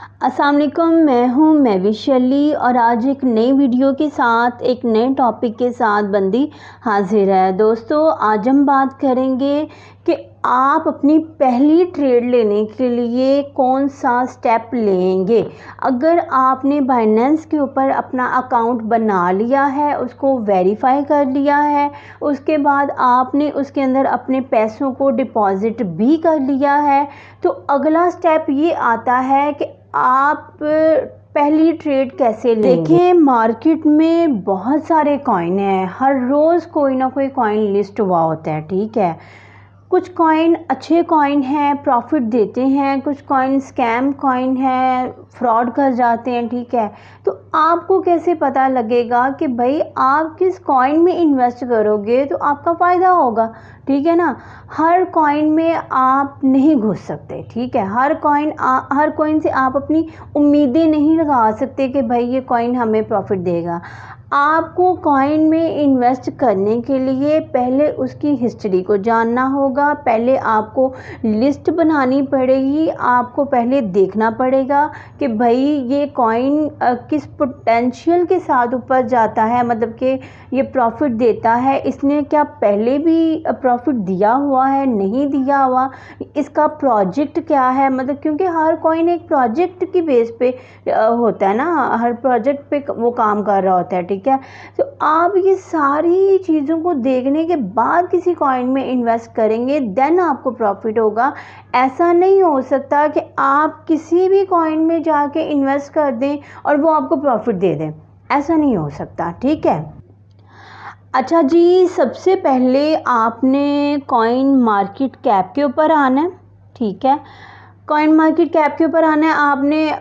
अस्सलाम वालेकुम, मैं हूँ महविश और आज एक नई वीडियो के साथ एक नए टॉपिक के साथ बंदी हाजिर है। दोस्तों, आज हम बात करेंगे कि आप अपनी पहली ट्रेड लेने के लिए कौन सा स्टेप लेंगे। अगर आपने बाइनेंस के ऊपर अपना अकाउंट बना लिया है, उसको वेरीफाई कर लिया है, उसके बाद आपने उसके अंदर अपने पैसों को डिपॉजिट भी कर लिया है, तो अगला स्टेप ये आता है कि आप पहली ट्रेड कैसे लेंगे। देखिए, मार्केट में बहुत सारे कॉइन हैं, हर रोज़ कोई ना कोई कॉइन लिस्ट हुआ होता है। ठीक है, कुछ कॉइन अच्छे कॉइन हैं, प्रॉफिट देते हैं, कुछ कॉइन स्कैम कॉइन है, फ्रॉड कर जाते हैं। ठीक है, तो आपको कैसे पता लगेगा कि भाई आप किस कॉइन में इन्वेस्ट करोगे तो आपका फ़ायदा होगा। ठीक है ना, हर कॉइन में आप नहीं घुस सकते। ठीक है, हर कॉइन से आप अपनी उम्मीदें नहीं लगा सकते कि भाई ये कॉइन हमें प्रॉफिट देगा। आपको कॉइन में इन्वेस्ट करने के लिए पहले उसकी हिस्ट्री को जानना होगा, पहले आपको लिस्ट बनानी पड़ेगी, आपको पहले देखना पड़ेगा कि भाई ये कॉइन किस पोटेंशियल के साथ ऊपर जाता है, मतलब कि ये प्रॉफिट देता है, इसने क्या पहले भी प्रॉफिट दिया हुआ है, नहीं दिया हुआ, इसका प्रोजेक्ट क्या है, मतलब क्योंकि हर कॉइन एक प्रोजेक्ट की बेस पे होता है ना, हर प्रोजेक्ट पे वो काम कर रहा होता है। ठीक है, तो आप ये सारी चीज़ों को देखने के बाद किसी कॉइन में इन्वेस्ट करेंगे, देन आपको प्रॉफिट होगा। ऐसा नहीं हो सकता कि आप किसी भी कॉइन में जाके इन्वेस्ट कर दें और वो आपको प्रॉफिट दे दें, ऐसा नहीं हो सकता। ठीक है, अच्छा जी, सबसे पहले आपने कॉइन मार्केट कैप के ऊपर आना है। ठीक है, कॉइन मार्केट कैप के ऊपर आना है।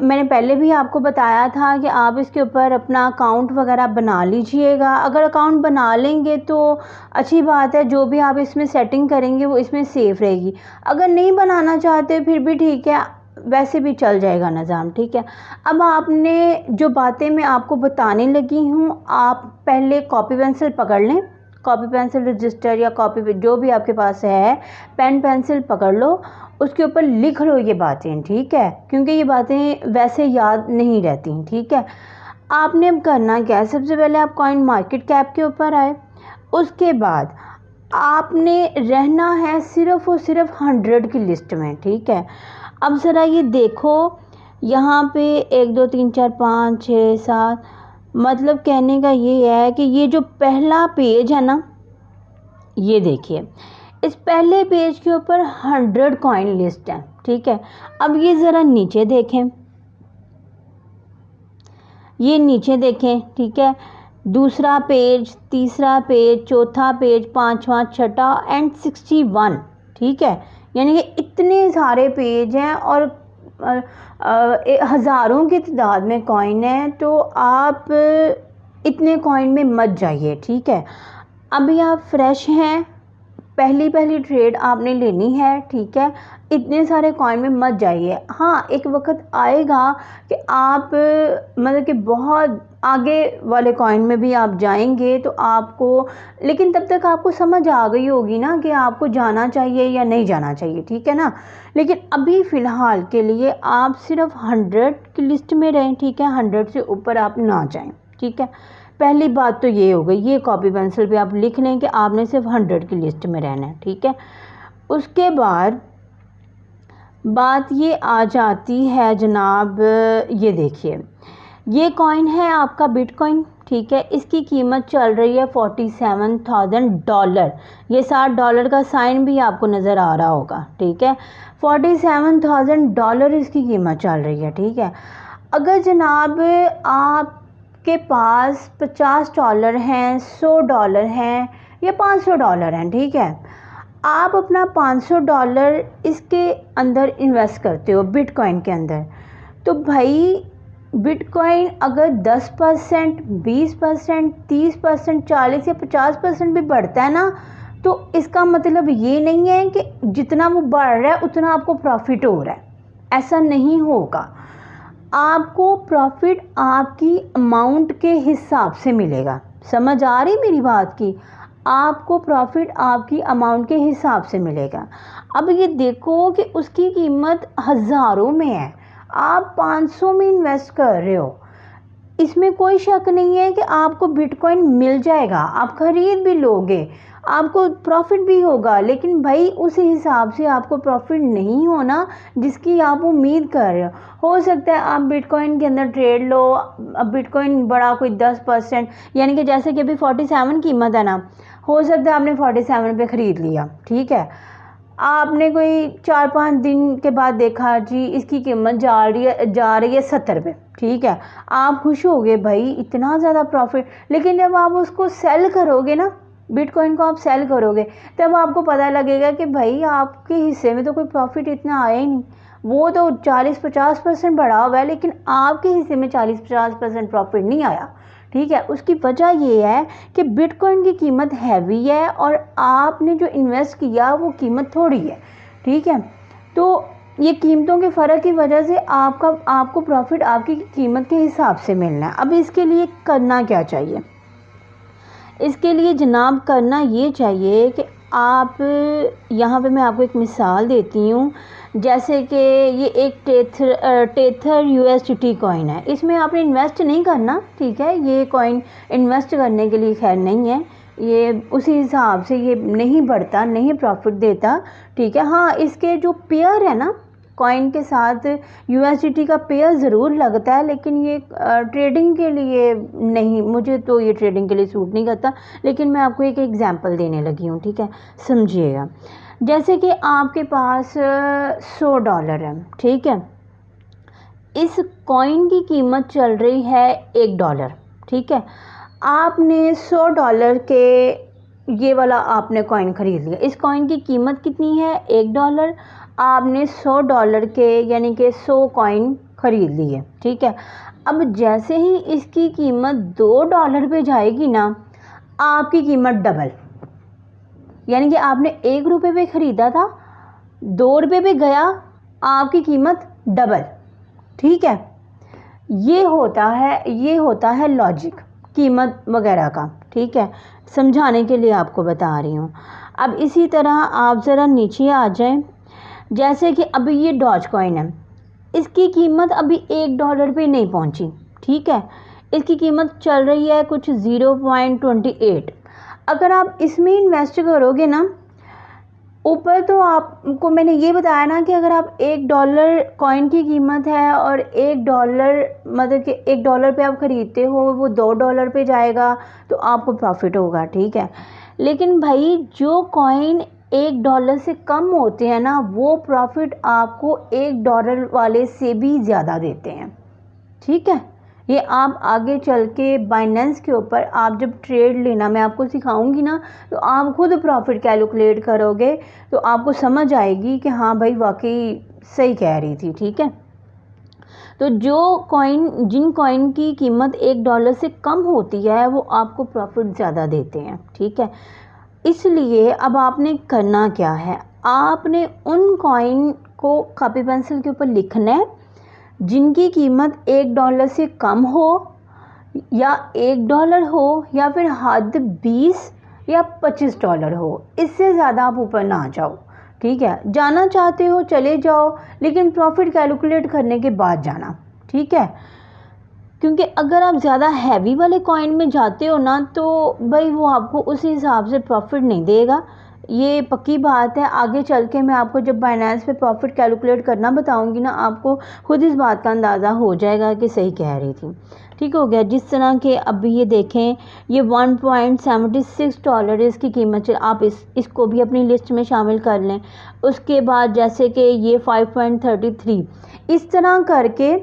मैंने पहले भी आपको बताया था कि आप इसके ऊपर अपना अकाउंट वगैरह बना लीजिएगा। अगर अकाउंट बना लेंगे तो अच्छी बात है, जो भी आप इसमें सेटिंग करेंगे वो इसमें सेफ़ रहेगी। अगर नहीं बनाना चाहते फिर भी ठीक है, वैसे भी चल जाएगा निज़ाम। ठीक है, अब आपने जो बातें मैं आपको बताने लगी हूँ, आप पहले कॉपी पेंसिल पकड़ लें, कॉपी पेंसिल रजिस्टर या कॉपी जो भी आपके पास है, पेन पेंसिल पकड़ लो, उसके ऊपर लिख लो ये बातें। ठीक है, क्योंकि ये बातें वैसे याद नहीं रहती। ठीक है, आपने अब करना क्या है, सबसे पहले आप कॉइन मार्केट कैप के ऊपर आए, उसके बाद आपने रहना है सिर्फ़ और सिर्फ 100 की लिस्ट में। ठीक है, अब ज़रा ये देखो, यहाँ पे 1 2 3 4 5 6 7, मतलब कहने का ये है कि ये जो पहला पेज है ना, ये देखिए, इस पहले पेज के ऊपर 100 कॉइन लिस्ट है। ठीक है, अब ये ज़रा नीचे देखें, ये नीचे देखें। ठीक है, दूसरा पेज, तीसरा पेज, चौथा पेज, पांचवा, छठा एंड 61। ठीक है, यानी कि इतने सारे पेज हैं और हज़ारों की तादाद में कॉइन है, तो आप इतने कॉइन में मत जाइए। ठीक है, अभी आप फ्रेश हैं, पहली ट्रेड आपने लेनी है। ठीक है, इतने सारे कॉइन में मत जाइए। हाँ, एक वक्त आएगा कि आप मतलब कि बहुत आगे वाले कॉइन में भी आप जाएंगे तो आपको, लेकिन तब तक आपको समझ आ गई होगी ना कि आपको जाना चाहिए या नहीं जाना चाहिए। ठीक है ना, लेकिन अभी फ़िलहाल के लिए आप सिर्फ 100 की लिस्ट में रहें। ठीक है, 100 से ऊपर आप ना जाएं। ठीक है, पहली बात तो ये हो गई, ये कॉपी पेंसिल पे आप लिख लें कि आपने सिर्फ 100 की लिस्ट में रहना है। ठीक है, उसके बाद बात ये आ जाती है जनाब, ये देखिए, ये कॉइन है आपका बिटकॉइन। ठीक है, इसकी कीमत चल रही है $47,000। ये $60 का साइन भी आपको नज़र आ रहा होगा। ठीक है, $47,000 इसकी कीमत चल रही है। ठीक है, अगर जनाब आप के पास $50 हैं, $100 हैं या $500 हैं, ठीक है, आप अपना $500 इसके अंदर इन्वेस्ट करते हो बिटकॉइन के अंदर, तो भाई बिटकॉइन अगर 10%, 20%, 30%, 40 या 50% भी बढ़ता है ना, तो इसका मतलब ये नहीं है कि जितना वो बढ़ रहा है उतना आपको प्रॉफिट हो रहा है, ऐसा नहीं होगा। आपको प्रॉफिट आपकी अमाउंट के हिसाब से मिलेगा। समझ आ रही मेरी बात की? आपको प्रॉफिट आपकी अमाउंट के हिसाब से मिलेगा। अब ये देखो कि उसकी कीमत हज़ारों में है। आप 500 में इन्वेस्ट कर रहे हो, इसमें कोई शक नहीं है कि आपको बिटकॉइन मिल जाएगा, आप खरीद भी लोगे, आपको प्रॉफिट भी होगा, लेकिन भाई उस हिसाब से आपको प्रॉफिट नहीं होना जिसकी आप उम्मीद कर रहे हो सकता है आप बिटकॉइन के अंदर ट्रेड लो, अब बिटकॉइन बड़ा कोई 10%, यानी कि जैसे कि अभी 47 कीमत है ना, हो सकता है आपने 47 पे ख़रीद लिया, ठीक है, आपने कोई 4-5 दिन के बाद देखा जी इसकी कीमत जा रही है 70 पे, ठीक है, आप खुश हो गए भाई इतना ज़्यादा प्रॉफिट, लेकिन जब आप उसको सेल करोगे ना, बिटकॉइन को आप सेल करोगे, तब आपको पता लगेगा कि भाई आपके हिस्से में तो कोई प्रॉफिट इतना आया ही नहीं, वो तो 40-50% बढ़ा हुआ है, लेकिन आपके हिस्से में 40-50% प्रॉफिट नहीं आया, ठीक है। उसकी वजह ये है कि बिटकॉइन की कीमत हैवी है और आपने जो इन्वेस्ट किया वो कीमत थोड़ी है, ठीक है। तो ये कीमतों के फ़र्क की वजह से आपको प्रॉफिट आपकी कीमत के हिसाब से मिलना है। अब इसके लिए करना क्या चाहिए? इसके लिए जनाब करना ये चाहिए कि आप, यहाँ पे मैं आपको एक मिसाल देती हूँ, जैसे कि ये एक टेथर USDT कॉइन है, इसमें आपने इन्वेस्ट नहीं करना, ठीक है, ये कॉइन इन्वेस्ट करने के लिए खैर नहीं है, ये उसी हिसाब से ये नहीं बढ़ता, नहीं प्रॉफिट देता, ठीक है। हाँ, इसके जो पेयर है ना, कॉइन के साथ USDT का पेयर ज़रूर लगता है, लेकिन ये ट्रेडिंग के लिए नहीं, मुझे तो ये ट्रेडिंग के लिए सूट नहीं करता, लेकिन मैं आपको एक एग्जांपल देने लगी हूँ, ठीक है, समझिएगा। जैसे कि आपके पास $100 है, ठीक है, इस कॉइन की कीमत चल रही है $1, ठीक है, आपने $100 के ये वाला आपने कॉइन ख़रीद लिया, इस कॉइन की कीमत कितनी है? $1, आपने $100 के यानी कि 100 कॉइन ख़रीद लिए, ठीक है। अब जैसे ही इसकी कीमत $2 पे जाएगी ना, आपकी कीमत डबल, यानी कि आपने ₹1 पे ख़रीदा था, $2 पे गया, आपकी कीमत डबल, ठीक है। ये होता है लॉजिक कीमत वगैरह का, ठीक है, समझाने के लिए आपको बता रही हूँ। अब इसी तरह आप ज़रा नीचे आ जाएं, जैसे कि अभी ये डॉज कॉइन है, इसकी कीमत अभी $1 पे नहीं पहुंची, ठीक है, इसकी कीमत चल रही है कुछ 0.28। अगर आप इसमें इन्वेस्ट करोगे ना, ऊपर तो आपको मैंने ये बताया ना कि अगर आप $1 कॉइन की कीमत है और $1 मतलब कि $1 पे आप ख़रीदते हो, वो $2 पे जाएगा तो आपको प्रॉफिट होगा, ठीक है। लेकिन भाई जो कॉइन $1 से कम होते हैं ना, वो प्रॉफिट आपको $1 वाले से भी ज़्यादा देते हैं, ठीक है। ये आप आगे चल के बाइनेंस के ऊपर आप जब ट्रेड लेना मैं आपको सिखाऊंगी ना, तो आप खुद प्रॉफिट कैलकुलेट करोगे तो आपको समझ आएगी कि हाँ भाई वाकई सही कह रही थी, ठीक है। तो जिन कॉइन की कीमत $1 से कम होती है वो आपको प्रॉफिट ज़्यादा देते हैं, ठीक है। इसलिए अब आपने करना क्या है, आपने उन कॉइन को कॉपी पेंसिल के ऊपर लिखना है जिनकी कीमत $1 से कम हो, या $1 हो, या फिर हद 20 या $25 हो, इससे ज़्यादा आप ऊपर ना जाओ, ठीक है। जाना चाहते हो चले जाओ, लेकिन प्रॉफिट कैलकुलेट करने के बाद जाना, ठीक है, क्योंकि अगर आप ज़्यादा हैवी वाले कॉइन में जाते हो ना, तो भाई वो आपको उस हिसाब से प्रॉफिट नहीं देगा, ये पक्की बात है। आगे चल के मैं आपको जब बाइनेंस पे प्रॉफिट कैलकुलेट करना बताऊंगी ना, आपको खुद इस बात का अंदाज़ा हो जाएगा कि सही कह रही थी, ठीक हो गया। जिस तरह के अभी ये देखें, ये $1.76 इसकी कीमत, आप इसको भी अपनी लिस्ट में शामिल कर लें। उसके बाद जैसे कि ये 5.33, इस तरह करके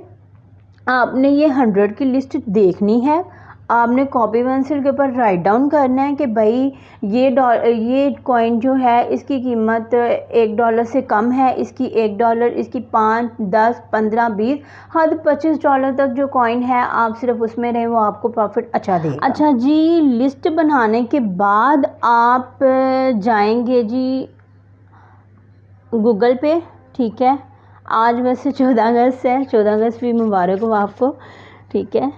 आपने ये 100 की लिस्ट देखनी है, आपने कॉपी पेंसिल के ऊपर राइट डाउन करना है कि भाई ये कॉइन जो है इसकी कीमत $1 से कम है, इसकी $1, इसकी 5, 10, 15, 20, हद $25 तक जो कॉइन है आप सिर्फ उसमें रहें, वो आपको प्रॉफिट अच्छा देगा। अच्छा जी, लिस्ट बनाने के बाद आप जाएंगे जी गूगल पे, ठीक है। आज वैसे 14 अगस्त है, 14 अगस्त भी मुबारक हो आपको, ठीक है,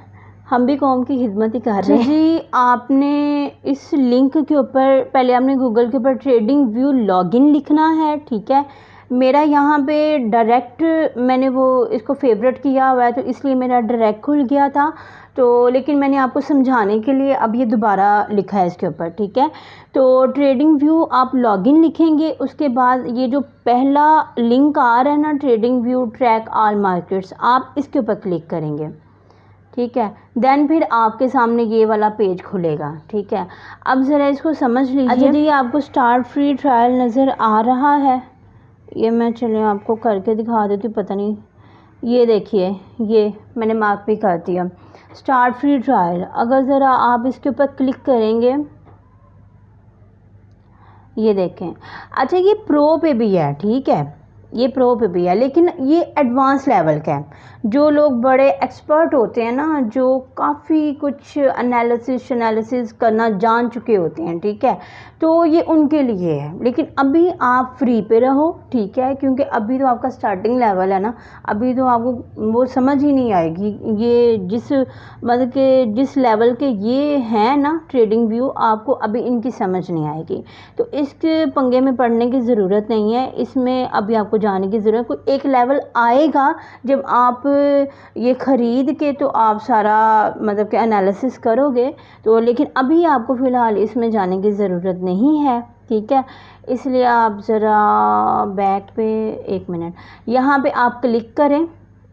हम भी कौम की खिदमत ही कर रहे हैं जी। आपने इस लिंक के ऊपर पहले आपने गूगल के ऊपर ट्रेडिंग व्यू लॉगिन लिखना है, ठीक है। मेरा यहाँ पे डायरेक्ट मैंने वो इसको फेवरेट किया हुआ है तो इसलिए मेरा डायरेक्ट खुल गया था। तो लेकिन मैंने आपको समझाने के लिए अब ये दोबारा लिखा है इसके ऊपर, ठीक है। तो ट्रेडिंग व्यू आप लॉगिन लिखेंगे, उसके बाद ये जो पहला लिंक आ रहा है ना, trading view track all markets, आप इसके ऊपर क्लिक करेंगे, ठीक है। देन फिर आपके सामने ये वाला पेज खुलेगा, ठीक है। अब ज़रा इसको समझ लीजिए। अच्छा जी, आपको स्टार्ट फ्री ट्रायल नज़र आ रहा है, ये मैं चलिए आपको करके दिखा देती हूँ। पता नहीं, ये देखिए, ये मैंने मार्क भी कर दिया स्टार्ट फ्री ट्रायल। अगर ज़रा आप इसके ऊपर क्लिक करेंगे, ये देखें। अच्छा, ये प्रो पे भी है, ठीक है, ये प्रो पे भी है, लेकिन ये एडवांस लेवल का है। जो लोग बड़े एक्सपर्ट होते हैं ना, जो काफ़ी कुछ एनालिसिस करना जान चुके होते हैं, ठीक है, तो ये उनके लिए है। लेकिन अभी आप फ्री पे रहो, ठीक है, क्योंकि अभी तो आपका स्टार्टिंग लेवल है ना, अभी तो आपको वो समझ ही नहीं आएगी। ये जिस मतलब कि जिस लेवल के ये हैं ना ट्रेडिंग व्यू, आपको अभी इनकी समझ नहीं आएगी। तो इसके पंगे में पड़ने की ज़रूरत नहीं है, इसमें अभी आपको जाने की ज़रूरत। कोई एक लेवल आएगा जब आप ये ख़रीद के तो आप सारा मतलब कि एनालिसिस करोगे, तो लेकिन अभी आपको फ़िलहाल इसमें जाने की ज़रूरत नहीं है, ठीक है। इसलिए आप ज़रा बैक पे 1 मिनट, यहाँ पे आप क्लिक करें,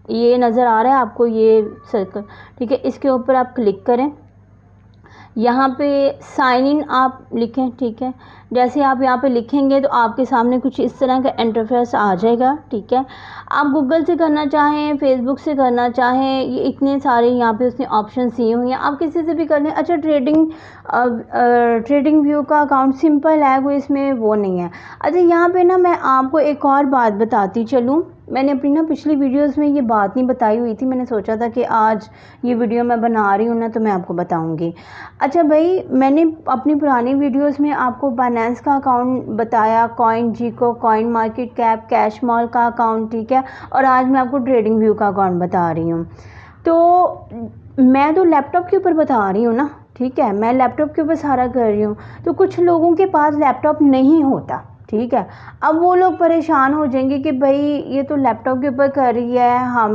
ये नज़र आ रहा है आपको ये सर्कल, ठीक है, इसके ऊपर आप क्लिक करें। यहाँ पे साइन इन आप लिखें, ठीक है। जैसे आप यहाँ पे लिखेंगे तो आपके सामने कुछ इस तरह का इंटरफेस आ जाएगा, ठीक है। आप गूगल से करना चाहें, फेसबुक से करना चाहें, ये इतने सारे यहाँ पे उसने ऑप्शन दिए हुए हैं, आप किसी से भी कर लें। अच्छा, ट्रेडिंग व्यू का अकाउंट सिंपल है, कोई इसमें वो नहीं है। अच्छा, यहाँ पे ना मैं आपको एक और बात बताती चलूँ। मैंने अपनी ना पिछली वीडियोस में ये बात नहीं बताई हुई थी, मैंने सोचा था कि आज ये वीडियो मैं बना रही हूँ ना, तो मैं आपको बताऊँगी। अच्छा भाई, मैंने अपनी पुरानी वीडियोस में आपको बाइनेंस का अकाउंट बताया, कॉइन जीको, coin market cap, cash mall का अकाउंट, ठीक है, और आज मैं आपको ट्रेडिंग व्यू का अकाउंट बता रही हूँ। तो मैं तो लैपटॉप के ऊपर बता रही हूँ ना, ठीक है, मैं लैपटॉप के ऊपर सारा कर रही हूँ। तो कुछ लोगों के पास लैपटॉप नहीं होता, ठीक है। अब वो लोग परेशान हो जाएंगे कि भाई ये तो लैपटॉप के ऊपर कर रही है, हम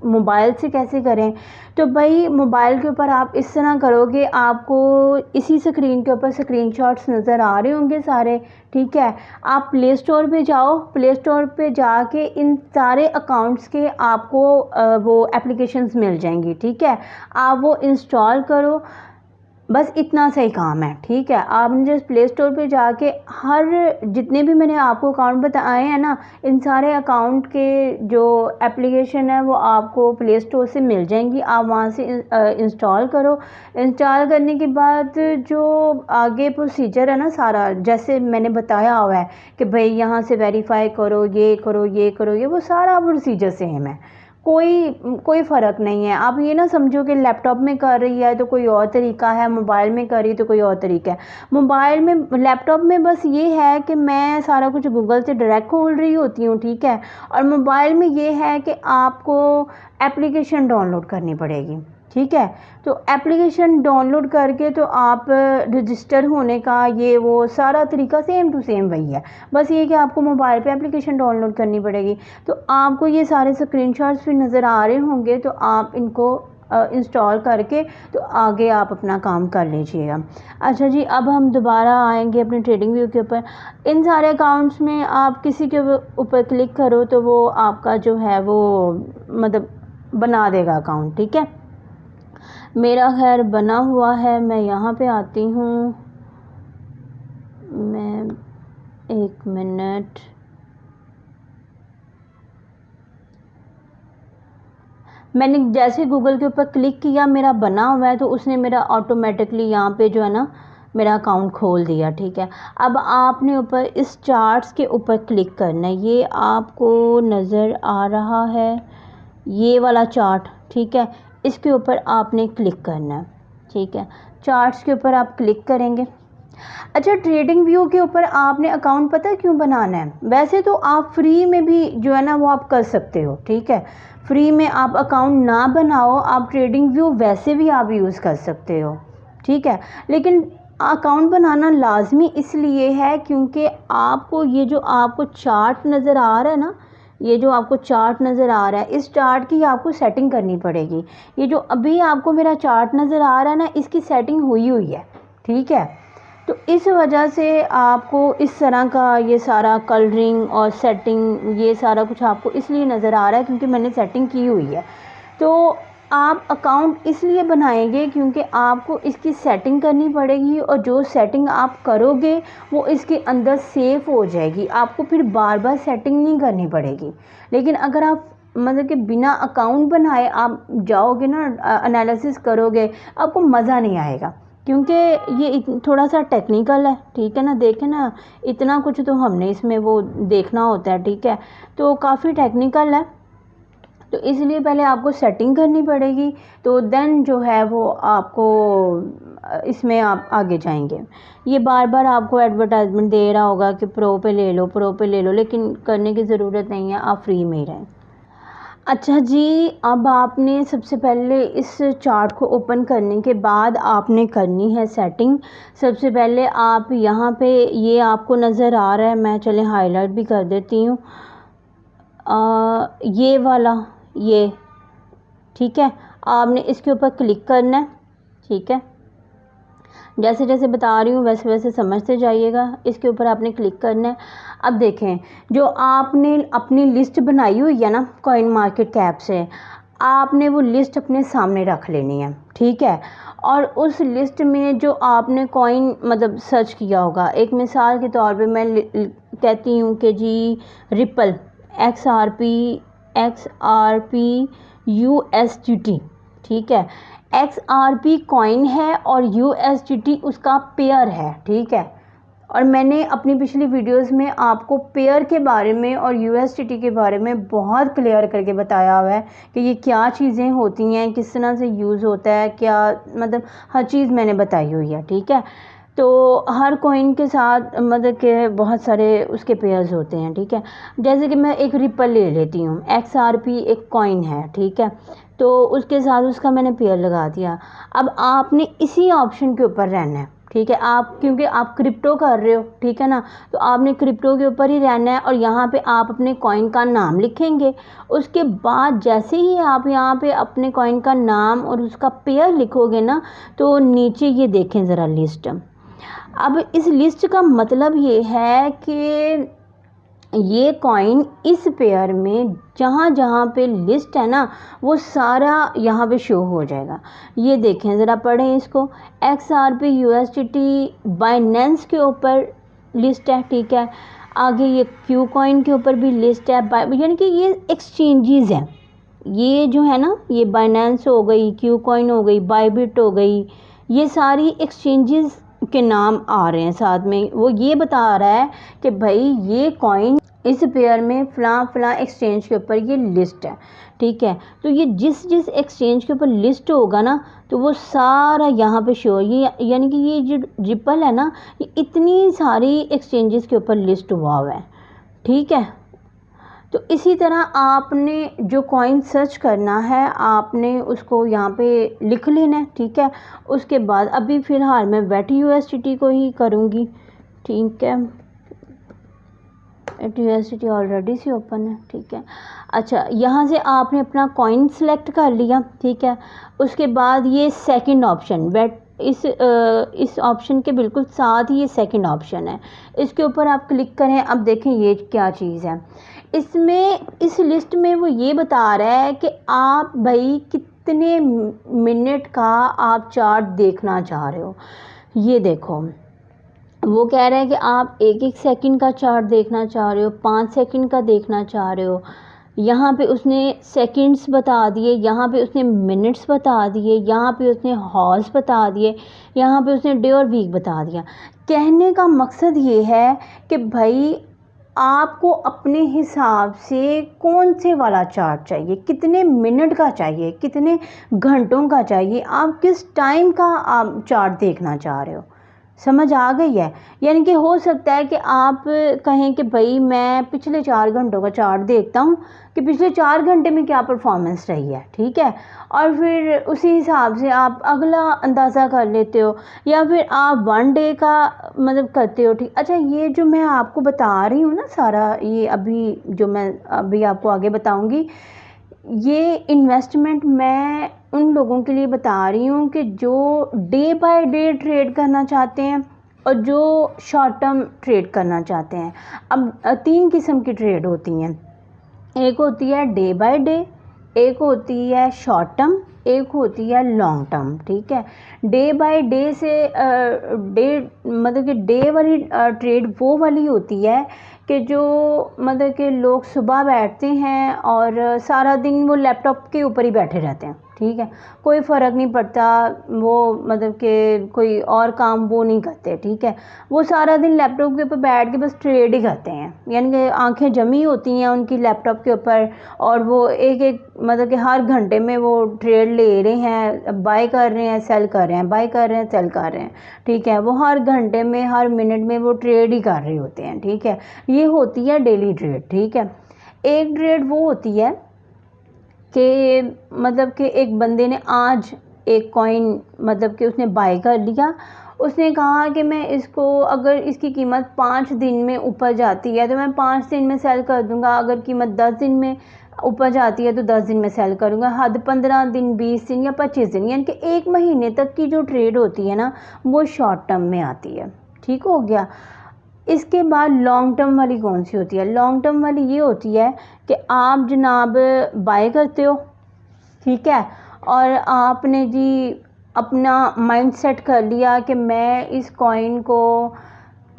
मोबाइल से कैसे करें। तो भाई मोबाइल के ऊपर आप इस तरह करोगे, आपको इसी स्क्रीन के ऊपर स्क्रीनशॉट्स नज़र आ रहे होंगे सारे, ठीक है। आप प्ले स्टोर पे जाओ, प्ले स्टोर पे जाके इन सारे अकाउंट्स के आपको वो एप्लीकेशंस मिल जाएंगी, ठीक है। आप वो इंस्टॉल करो, बस इतना सही काम है, ठीक है। आपने जस्ट प्ले स्टोर पे जाके हर जितने भी मैंने आपको अकाउंट बताए हैं ना, इन सारे अकाउंट के जो एप्लीकेशन है वो आपको प्ले स्टोर से मिल जाएंगी। आप वहाँ से इंस्टॉल करो। इंस्टॉल करने के बाद जो आगे प्रोसीजर है ना सारा, जैसे मैंने बताया हुआ है कि भाई यहाँ से वेरीफाई करो, ये करो, ये करो, ये वो सारा प्रोसीजर सेम है, कोई फ़र्क नहीं है। आप ये ना समझो कि लैपटॉप में कर रही है तो कोई और तरीका है, मोबाइल में कर रही है तो कोई और तरीका है। मोबाइल में, लैपटॉप में बस ये है कि मैं सारा कुछ गूगल से डायरेक्ट खोल रही होती हूँ, ठीक है। और मोबाइल में ये है कि आपको एप्लीकेशन डाउनलोड करनी पड़ेगी, ठीक है। तो एप्लीकेशन डाउनलोड करके तो आप रजिस्टर होने का ये वो सारा तरीका सेम टू सेम वही है, बस ये कि आपको मोबाइल पे एप्लीकेशन डाउनलोड करनी पड़ेगी। तो आपको ये सारे स्क्रीनशॉट्स भी नज़र आ रहे होंगे, तो आप इनको इंस्टॉल करके तो आगे आप अपना काम कर लीजिएगा। अच्छा जी, अब हम दोबारा आएंगे अपने ट्रेडिंग व्यू के ऊपर। इन सारे अकाउंट्स में आप किसी के ऊपर क्लिक करो तो वो आपका जो है वो मतलब बना देगा अकाउंट, ठीक है। मेरा खैर बना हुआ है, मैं यहाँ पे आती हूँ, मैं 1 मिनट, मैंने जैसे गूगल के ऊपर क्लिक किया, मेरा बना हुआ है, तो उसने मेरा ऑटोमेटिकली यहाँ पे जो है ना मेरा अकाउंट खोल दिया, ठीक है। अब आपने ऊपर इस चार्ट्स के ऊपर क्लिक करना है, ये आपको नज़र आ रहा है ये वाला चार्ट, ठीक है, इसके ऊपर आपने क्लिक करना है, ठीक है। चार्ट्स के ऊपर आप क्लिक करेंगे। अच्छा, ट्रेडिंग व्यू के ऊपर आपने अकाउंट पता है क्यों बनाना है? वैसे तो आप फ्री में भी जो है ना वो आप कर सकते हो, ठीक है। फ्री में आप अकाउंट ना बनाओ, आप ट्रेडिंग व्यू वैसे भी आप यूज़ कर सकते हो, ठीक है। लेकिन अकाउंट बनाना लाजमी इसलिए है क्योंकि आपको ये जो आपको चार्ट नज़र आ रहा है ना, ये जो आपको चार्ट नज़र आ रहा है, इस चार्ट की आपको सेटिंग करनी पड़ेगी। ये जो अभी आपको मेरा चार्ट नज़र आ रहा है ना, इसकी सेटिंग हुई हुई है, ठीक है। तो इस वजह से आपको इस तरह का ये सारा कलरिंग और सेटिंग, ये सारा कुछ आपको इसलिए नज़र आ रहा है क्योंकि मैंने सेटिंग की हुई है। तो आप अकाउंट इसलिए बनाएंगे क्योंकि आपको इसकी सेटिंग करनी पड़ेगी, और जो सेटिंग आप करोगे वो इसके अंदर सेव हो जाएगी, आपको फिर बार बार सेटिंग नहीं करनी पड़ेगी। लेकिन अगर आप मतलब कि बिना अकाउंट बनाए आप जाओगे ना, एनालिसिस करोगे, आपको मज़ा नहीं आएगा, क्योंकि ये थोड़ा सा टेक्निकल है, ठीक है ना। देखें ना, इतना कुछ तो हमने इसमें वो देखना होता है, ठीक है। तो काफ़ी टेक्निकल है, तो इसलिए पहले आपको सेटिंग करनी पड़ेगी, तो देन जो है वो आपको इसमें आप आगे जाएंगे। ये बार बार आपको एडवर्टाइजमेंट दे रहा होगा कि प्रो पे ले लो, प्रो पे ले लो, लेकिन करने की ज़रूरत नहीं है, आप फ्री में ही रहें। अच्छा जी, अब आपने सबसे पहले इस चार्ट को ओपन करने के बाद आपने करनी है सेटिंग। सबसे पहले आप यहाँ पे, ये आपको नज़र आ रहा है, मैं चले हाईलाइट भी कर देती हूँ, ये वाला, ये, ठीक है। आपने इसके ऊपर क्लिक करना है, ठीक है। जैसे जैसे बता रही हूँ वैसे वैसे समझते जाइएगा। इसके ऊपर आपने क्लिक करना है। अब देखें, जो आपने अपनी लिस्ट बनाई हुई है ना कॉइन मार्केट कैप से, आपने वो लिस्ट अपने सामने रख लेनी है, ठीक है। और उस लिस्ट में जो आपने कॉइन मतलब सर्च किया होगा, एक मिसाल के तौर पे मैं कहती हूँ कि जी रिपल XRP USDT, ठीक है। XRP कॉइन है और USDT उसका पेयर है, ठीक है। और मैंने अपनी पिछली वीडियोस में आपको पेयर के बारे में और USDT के बारे में बहुत क्लियर करके बताया हुआ है कि ये क्या चीज़ें होती हैं, किस तरह से यूज़ होता है, क्या मतलब हर चीज़ मैंने बताई हुई है, ठीक है। तो हर कॉइन के साथ मतलब के बहुत सारे उसके पेयर्स होते हैं, ठीक है। जैसे कि मैं एक रिपल ले लेती हूँ, XRP एक कॉइन है, ठीक है। तो उसके साथ उसका मैंने पेयर लगा दिया। अब आपने इसी ऑप्शन के ऊपर रहना है, ठीक है। आप क्योंकि आप क्रिप्टो कर रहे हो, ठीक है ना, तो आपने क्रिप्टो के ऊपर ही रहना है। और यहाँ पे आप अपने कॉइन का नाम लिखेंगे। उसके बाद जैसे ही आप यहाँ पे अपने कॉइन का नाम और उसका पेयर लिखोगे ना, तो नीचे ये देखें ज़रा लिस्ट। अब इस लिस्ट का मतलब ये है कि ये कॉइन इस पेयर में जहाँ जहाँ पे लिस्ट है ना, वो सारा यहाँ पे शो हो जाएगा। ये देखें ज़रा, पढ़ें इसको। XRP USDT बाइनेंस के ऊपर लिस्ट है, ठीक है। आगे ये क्यू कॉइन के ऊपर भी लिस्ट है, यानी कि ये एक्सचेंजेस हैं। ये जो है ना, ये बाइनेंस हो गई, क्यू कॉइन हो गई, बाइबिट हो गई, ये सारी एक्सचेंजेस के नाम आ रहे हैं साथ में। वो ये बता रहा है कि भाई ये कॉइन इस पेयर में फ़लाँ एक्सचेंज के ऊपर ये लिस्ट है, ठीक है। तो ये जिस जिस एक्सचेंज के ऊपर लिस्ट होगा ना, तो वो सारा यहाँ पे शो, ये यानी कि ये जो रिपल है ना, ये इतनी सारी एक्सचेंजेस के ऊपर लिस्ट हुआ है, ठीक है। तो इसी तरह आपने जो कॉइन सर्च करना है, आपने उसको यहाँ पे लिख लेना है, ठीक है। उसके बाद अभी फ़िलहाल मैं वेट USDT को ही करूँगी, ठीक है। USDT ऑलरेडी से ओपन है, ठीक है। अच्छा, यहाँ से आपने अपना कॉइन सेलेक्ट कर लिया, ठीक है। उसके बाद ये सेकंड ऑप्शन, वेट, इस ऑप्शन के बिल्कुल साथ ही ये सेकंड ऑप्शन है, इसके ऊपर आप क्लिक करें। अब देखें ये क्या चीज़ है इसमें, इस लिस्ट में वो ये बता रहा है कि आप भाई कितने मिनट का आप चार्ट देखना चाह रहे हो। ये देखो, वो कह रहे हैं कि आप 1-1 सेकंड का चार्ट देखना चाह रहे हो, 5 सेकंड का देखना चाह रहे हो। यहाँ पे उसने सेकंड्स बता दिए, यहाँ पे उसने मिनट्स बता दिए, यहाँ पे उसने हॉर्स बता दिए, यहाँ पे उसने डे और वीक बता दिया। कहने का मकसद ये है कि भाई आपको अपने हिसाब से कौन से वाला चार्ट चाहिए, कितने मिनट का चाहिए, कितने घंटों का चाहिए, आप किस टाइम का आप चार्ट देखना चाह रहे हो, समझ आ गई है? यानी कि हो सकता है कि आप कहें कि भाई मैं पिछले 4 घंटों का चार्ट देखता हूँ कि पिछले 4 घंटे में क्या परफॉर्मेंस रही है, ठीक है, और फिर उसी हिसाब से आप अगला अंदाज़ा कर लेते हो, या फिर आप 1 डे का मतलब करते हो, ठीक। अच्छा, ये जो मैं आपको बता रही हूँ ना सारा, ये अभी जो मैं अभी आपको आगे बताऊँगी, ये इन्वेस्टमेंट मैं उन लोगों के लिए बता रही हूँ कि जो डे बाय डे ट्रेड करना चाहते हैं और जो शॉर्ट टर्म ट्रेड करना चाहते हैं। अब 3 किस्म की ट्रेड होती हैं। एक होती है डे बाय डे, एक होती है शॉर्ट टर्म, एक होती है लॉन्ग टर्म, ठीक है। डे बाय डे से डे मतलब कि डे वाली ट्रेड वो वाली होती है कि जो मतलब कि लोग सुबह बैठते हैं और सारा दिन वो लैपटॉप के ऊपर ही बैठे रहते हैं, ठीक है, कोई फ़र्क नहीं पड़ता, वो मतलब कि कोई और काम वो नहीं करते, ठीक है, वो सारा दिन लैपटॉप के ऊपर बैठ के बस ट्रेड ही करते हैं, यानी कि आंखें जमी होती हैं उनकी लैपटॉप के ऊपर, और वो एक एक मतलब कि हर घंटे में वो ट्रेड ले रहे हैं, बाय कर रहे हैं, सेल कर रहे हैं, बाय कर रहे हैं, सेल कर रहे हैं, ठीक है, वो हर घंटे में हर मिनट में वो ट्रेड ही कर रहे होते हैं, ठीक है। ये होती है डेली ट्रेड, ठीक है। एक ट्रेड वो होती है कि मतलब कि एक बंदे ने आज एक कॉइन मतलब कि उसने बाय कर लिया, उसने कहा कि मैं इसको अगर इसकी कीमत 5 दिन में ऊपर जाती है तो मैं 5 दिन में सेल कर दूंगा, अगर कीमत 10 दिन में ऊपर जाती है तो 10 दिन में सेल करूंगा, हद 15 दिन, 20 दिन या 25 दिन, यानी कि 1 महीने तक की जो ट्रेड होती है ना वो शॉर्ट टर्म में आती है, ठीक हो गया। इसके बाद लॉन्ग टर्म वाली कौन सी होती है? लॉन्ग टर्म वाली ये होती है कि आप जनाब बाय करते हो, ठीक है, और आपने जी अपना माइंड सेट कर लिया कि मैं इस कॉइन को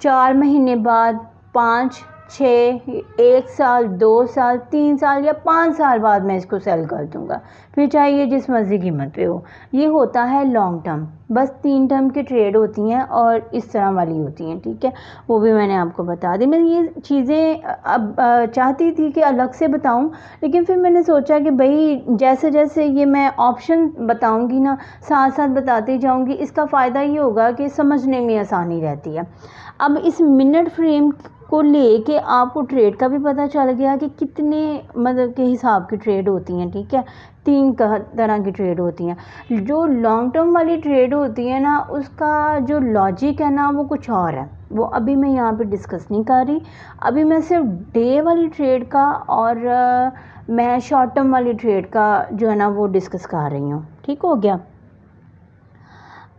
4 महीने बाद, 5, 6, 1 साल, 2 साल, 3 साल या 5 साल बाद मैं इसको सेल कर दूंगा, फिर चाहे ये जिस मर्जी कीमत पे हो। ये होता है लॉन्ग टर्म। बस 3 टर्म की ट्रेड होती हैं और इस तरह वाली होती हैं, ठीक है, वो भी मैंने आपको बता दी। मैं ये चीज़ें अब चाहती थी कि अलग से बताऊं, लेकिन फिर मैंने सोचा कि भाई जैसे जैसे ये मैं ऑप्शन बताऊंगी ना साथ साथ बताती जाऊंगी, इसका फ़ायदा ये होगा कि समझने में आसानी रहती है। अब इस मिनट फ्रेम को लेके आपको ट्रेड का भी पता चल गया कि कितने मतलब के हिसाब की ट्रेड होती हैं, ठीक है, 3 तरह की ट्रेड होती हैं। जो लॉन्ग टर्म वाली ट्रेड होती है ना उसका जो लॉजिक है ना वो कुछ और है, वो अभी मैं यहाँ पे डिस्कस नहीं कर रही। अभी मैं सिर्फ डे वाली ट्रेड का और मैं शॉर्ट टर्म वाली ट्रेड का जो है ना वो डिस्कस कर रही हूँ, ठीक हो गया।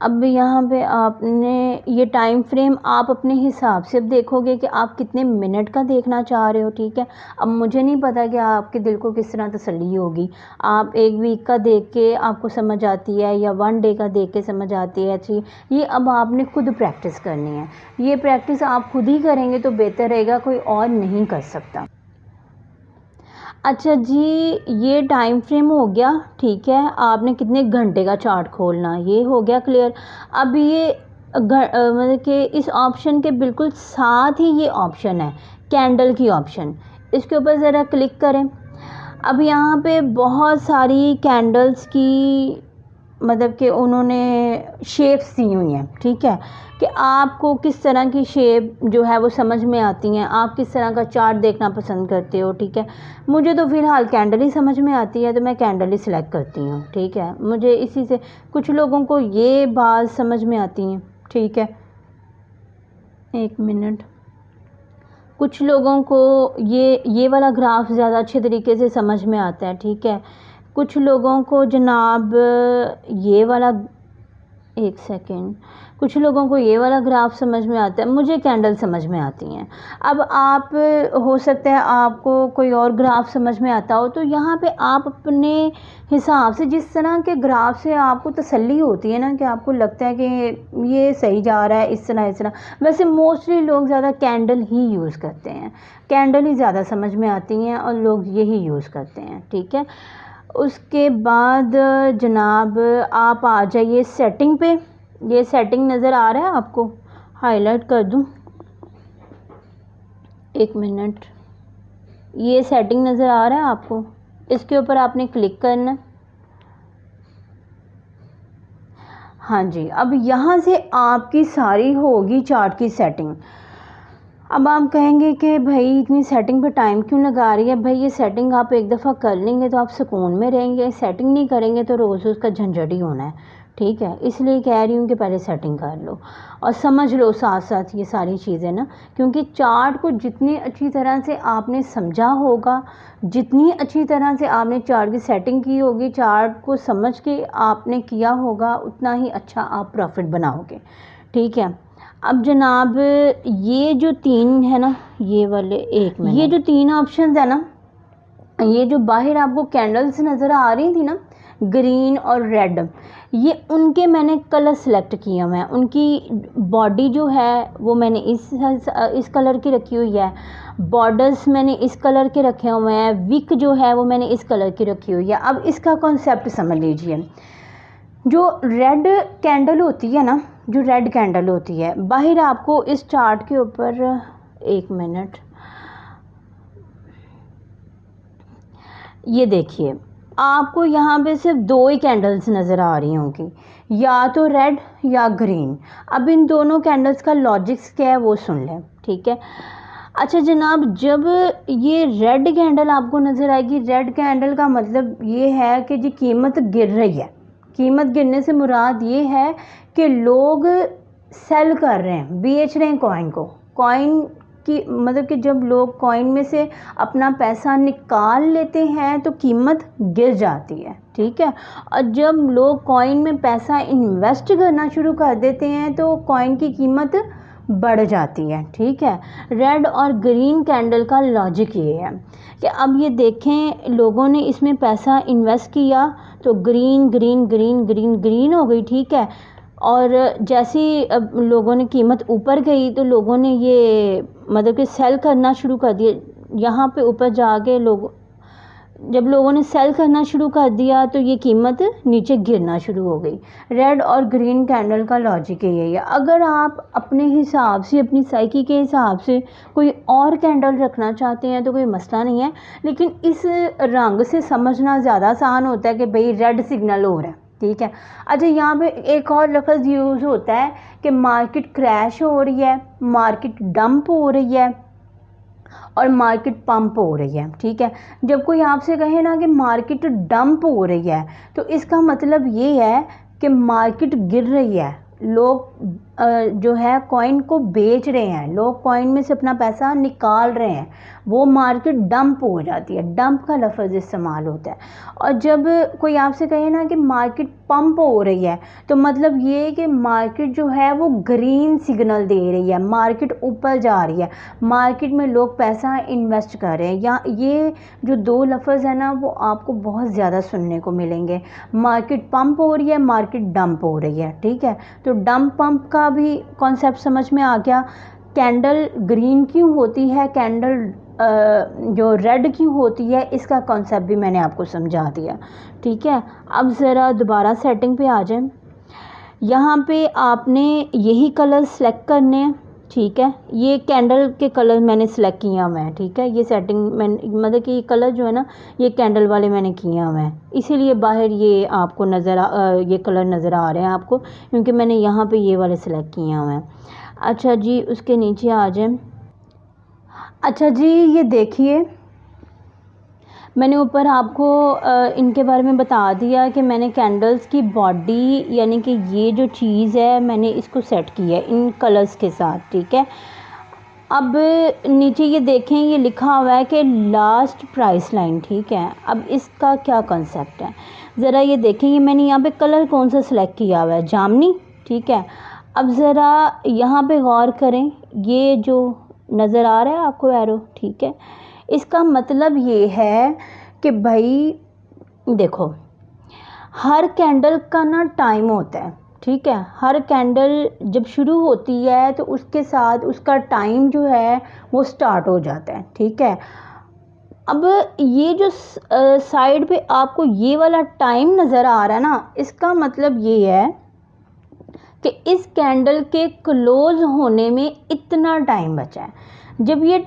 अब यहाँ पे आपने ये टाइम फ्रेम आप अपने हिसाब से अब देखोगे कि आप कितने मिनट का देखना चाह रहे हो, ठीक है। अब मुझे नहीं पता कि आपके दिल को किस तरह तसल्ली होगी, आप 1 वीक का देख के आपको समझ आती है या 1 डे का देख के समझ आती है, अच्छी, ये अब आपने खुद प्रैक्टिस करनी है। ये प्रैक्टिस आप खुद ही करेंगे तो बेहतर रहेगा, कोई और नहीं कर सकता। अच्छा जी, ये टाइम फ्रेम हो गया, ठीक है, आपने कितने घंटे का चार्ट खोलना ये हो गया क्लियर। अब ये मतलब कि इस ऑप्शन के बिल्कुल साथ ही ये ऑप्शन है कैंडल की ऑप्शन, इसके ऊपर ज़रा क्लिक करें। अब यहाँ पे बहुत सारी कैंडल्स की मतलब कि उन्होंने शेप्स दी हुई हैं, ठीक है, कि आपको किस तरह की शेप जो है वो समझ में आती हैं, आप किस तरह का चार्ट देखना पसंद करते हो, ठीक है। मुझे तो फ़िलहाल कैंडल ही समझ में आती है तो मैं कैंडल ही सिलेक्ट करती हूँ, ठीक है, मुझे इसी से, कुछ लोगों को ये बात समझ में आती हैं, ठीक है, 1 मिनट, कुछ लोगों को ये वाला ग्राफ ज़्यादा अच्छे तरीके से समझ में आता है, ठीक है, कुछ लोगों को जनाब ये वाला, 1 सेकेंड, कुछ लोगों को ये वाला ग्राफ समझ में आता है, मुझे कैंडल समझ में आती हैं। अब आप हो सकता है आपको कोई और ग्राफ समझ में आता हो, तो यहाँ पे आप अपने हिसाब से जिस तरह के ग्राफ से आपको तसल्ली होती है ना कि आपको लगता है कि ये सही जा रहा है, इस तरह, वैसे मोस्टली लोग ज़्यादा कैंडल ही यूज़ करते हैं, कैंडल ही ज़्यादा समझ में आती हैं और लोग यही यूज़ करते हैं, ठीक है। उसके बाद जनाब आप आ जाइए सेटिंग पे, ये सेटिंग नज़र आ रहा है आपको, हाईलाइट कर दूं, 1 मिनट, ये सेटिंग नज़र आ रहा है आपको, इसके ऊपर आपने क्लिक करना। हाँ जी, अब यहाँ से आपकी सारी होगी चार्ट की सेटिंग। अब आप कहेंगे कि भाई इतनी सेटिंग पे टाइम क्यों लगा रही है। भाई ये सेटिंग आप एक दफ़ा कर लेंगे तो आप सुकून में रहेंगे, सेटिंग नहीं करेंगे तो रोज़ उसका झंझट ही होना है, ठीक है। इसलिए कह रही हूँ कि पहले सेटिंग कर लो और समझ लो साथ साथ ये सारी चीज़ें ना, क्योंकि चार्ट को जितनी अच्छी तरह से आपने समझा होगा, जितनी अच्छी तरह से आपने चार्ट की सेटिंग की होगी, चार्ट को समझ के आपने किया होगा, उतना ही अच्छा आप प्रॉफिट बनाओगे, ठीक है। अब जनाब ये जो तीन है ना, ये वाले एक मिनट, ये जो तीन ऑप्शन है ना, ये जो बाहर आपको कैंडल्स नज़र आ रही थी ना, ग्रीन और रेड, ये उनके मैंने कलर सेलेक्ट किए हुए हैं। उनकी बॉडी जो है वो मैंने इस कलर की रखी हुई है, बॉर्डर्स मैंने इस कलर के रखे हुए हैं, विक जो है वो मैंने इस कलर की रखी हुई है। अब इसका कॉन्सेप्ट समझ लीजिए। जो रेड कैंडल होती है ना, जो रेड कैंडल होती है, बाहर आपको इस चार्ट के ऊपर, एक मिनट, ये देखिए आपको यहाँ पे सिर्फ दो ही कैंडल्स नज़र आ रही होंगी, या तो रेड या ग्रीन। अब इन दोनों कैंडल्स का लॉजिक्स क्या है वो सुन लें, ठीक है। अच्छा जनाब, जब ये रेड कैंडल आपको नज़र आएगी, रेड कैंडल का मतलब ये है कि जी कीमत गिर रही है। कीमत गिरने से मुराद ये है कि लोग सेल कर रहे हैं, बेच रहे हैं कॉइन को। कॉइन की मतलब कि जब लोग कॉइन में से अपना पैसा निकाल लेते हैं तो कीमत गिर जाती है, ठीक है। और जब लोग कॉइन में पैसा इन्वेस्ट करना शुरू कर देते हैं तो कॉइन की कीमत बढ़ जाती है, ठीक है। रेड और ग्रीन कैंडल का लॉजिक ये है कि अब ये देखें, लोगों ने इसमें पैसा इन्वेस्ट किया तो green green green green green हो गई, ठीक है। और जैसे अब लोगों ने कीमत ऊपर गई तो लोगों ने ये मतलब कि सेल करना शुरू कर दिया। यहाँ पे ऊपर जाके जब लोगों ने सेल करना शुरू कर दिया तो ये कीमत नीचे गिरना शुरू हो गई। रेड और ग्रीन कैंडल का लॉजिक यही है। अगर आप अपने हिसाब से, अपनी साइकी के हिसाब से कोई और कैंडल रखना चाहते हैं तो कोई मसला नहीं है, लेकिन इस रंग से समझना ज़्यादा आसान होता है कि भाई रेड सिग्नल हो रहा है, ठीक है। अच्छा, यहाँ पे एक और लफ्ज़ यूज़ होता है कि मार्केट क्रैश हो रही है, मार्केट डंप हो रही है और मार्केट पंप हो रही है, ठीक है। जब कोई आपसे कहे ना कि मार्केट डंप हो रही है तो इसका मतलब ये है कि मार्केट गिर रही है, लोग जो है कॉइन को बेच रहे हैं, लोग कॉइन में से अपना पैसा निकाल रहे हैं, वो मार्केट डंप हो जाती है। डंप का लफ्ज़ इस्तेमाल होता है। और जब कोई आपसे कहे ना कि मार्केट पंप हो रही है तो मतलब ये कि मार्केट जो है वो ग्रीन सिग्नल दे रही है, मार्केट ऊपर जा रही है, मार्केट में लोग पैसा इन्वेस्ट कर रहे हैं। या ये जो दो लफ्ज़ है ना वो आपको बहुत ज़्यादा सुनने को मिलेंगे। मार्केट पंप हो रही है, मार्केट डंप हो रही है, ठीक है। तो डंप पंप का भी कॉन्सेप्ट समझ में आ गया। कैंडल ग्रीन क्यों होती है, कैंडल जो रेड क्यों होती है, इसका कॉन्सेप्ट भी मैंने आपको समझा दिया, ठीक है। अब ज़रा दोबारा सेटिंग पे आ जाएं। यहाँ पे आपने यही कलर सेलेक्ट करने हैं, ठीक है। ये कैंडल के कलर मैंने सेलेक्ट किया हुआ है, ठीक है। ये सेटिंग मैंने मतलब कि ये कलर जो है ना ये कैंडल वाले मैंने किया हुआ है, इसीलिए बाहर ये आपको ये कलर नज़र आ रहे हैं आपको, क्योंकि मैंने यहाँ पे ये वाले सेलेक्ट किए हुए हैं। अच्छा जी, उसके नीचे आ जाए। अच्छा जी, ये देखिए मैंने ऊपर आपको इनके बारे में बता दिया कि मैंने कैंडल्स की बॉडी यानी कि ये जो चीज़ है मैंने इसको सेट किया है इन कलर्स के साथ, ठीक है। अब नीचे ये देखें, ये लिखा हुआ है कि लास्ट प्राइस लाइन, ठीक है। अब इसका क्या कॉन्सेप्ट है ज़रा ये देखें। ये मैंने यहाँ पे कलर कौन सा सिलेक्ट किया हुआ है, जामनी, ठीक है। अब ज़रा यहाँ पे गौर करें, ये जो नज़र आ रहा है आपको एरो, ठीक है। इसका मतलब ये है कि भाई देखो, हर कैंडल का ना टाइम होता है, ठीक है। हर कैंडल जब शुरू होती है तो उसके साथ उसका टाइम जो है वो स्टार्ट हो जाता है, ठीक है। अब ये जो साइड पे आपको ये वाला टाइम नज़र आ रहा है ना, इसका मतलब ये है कि इस कैंडल के क्लोज़ होने में इतना टाइम बचा है। जब ये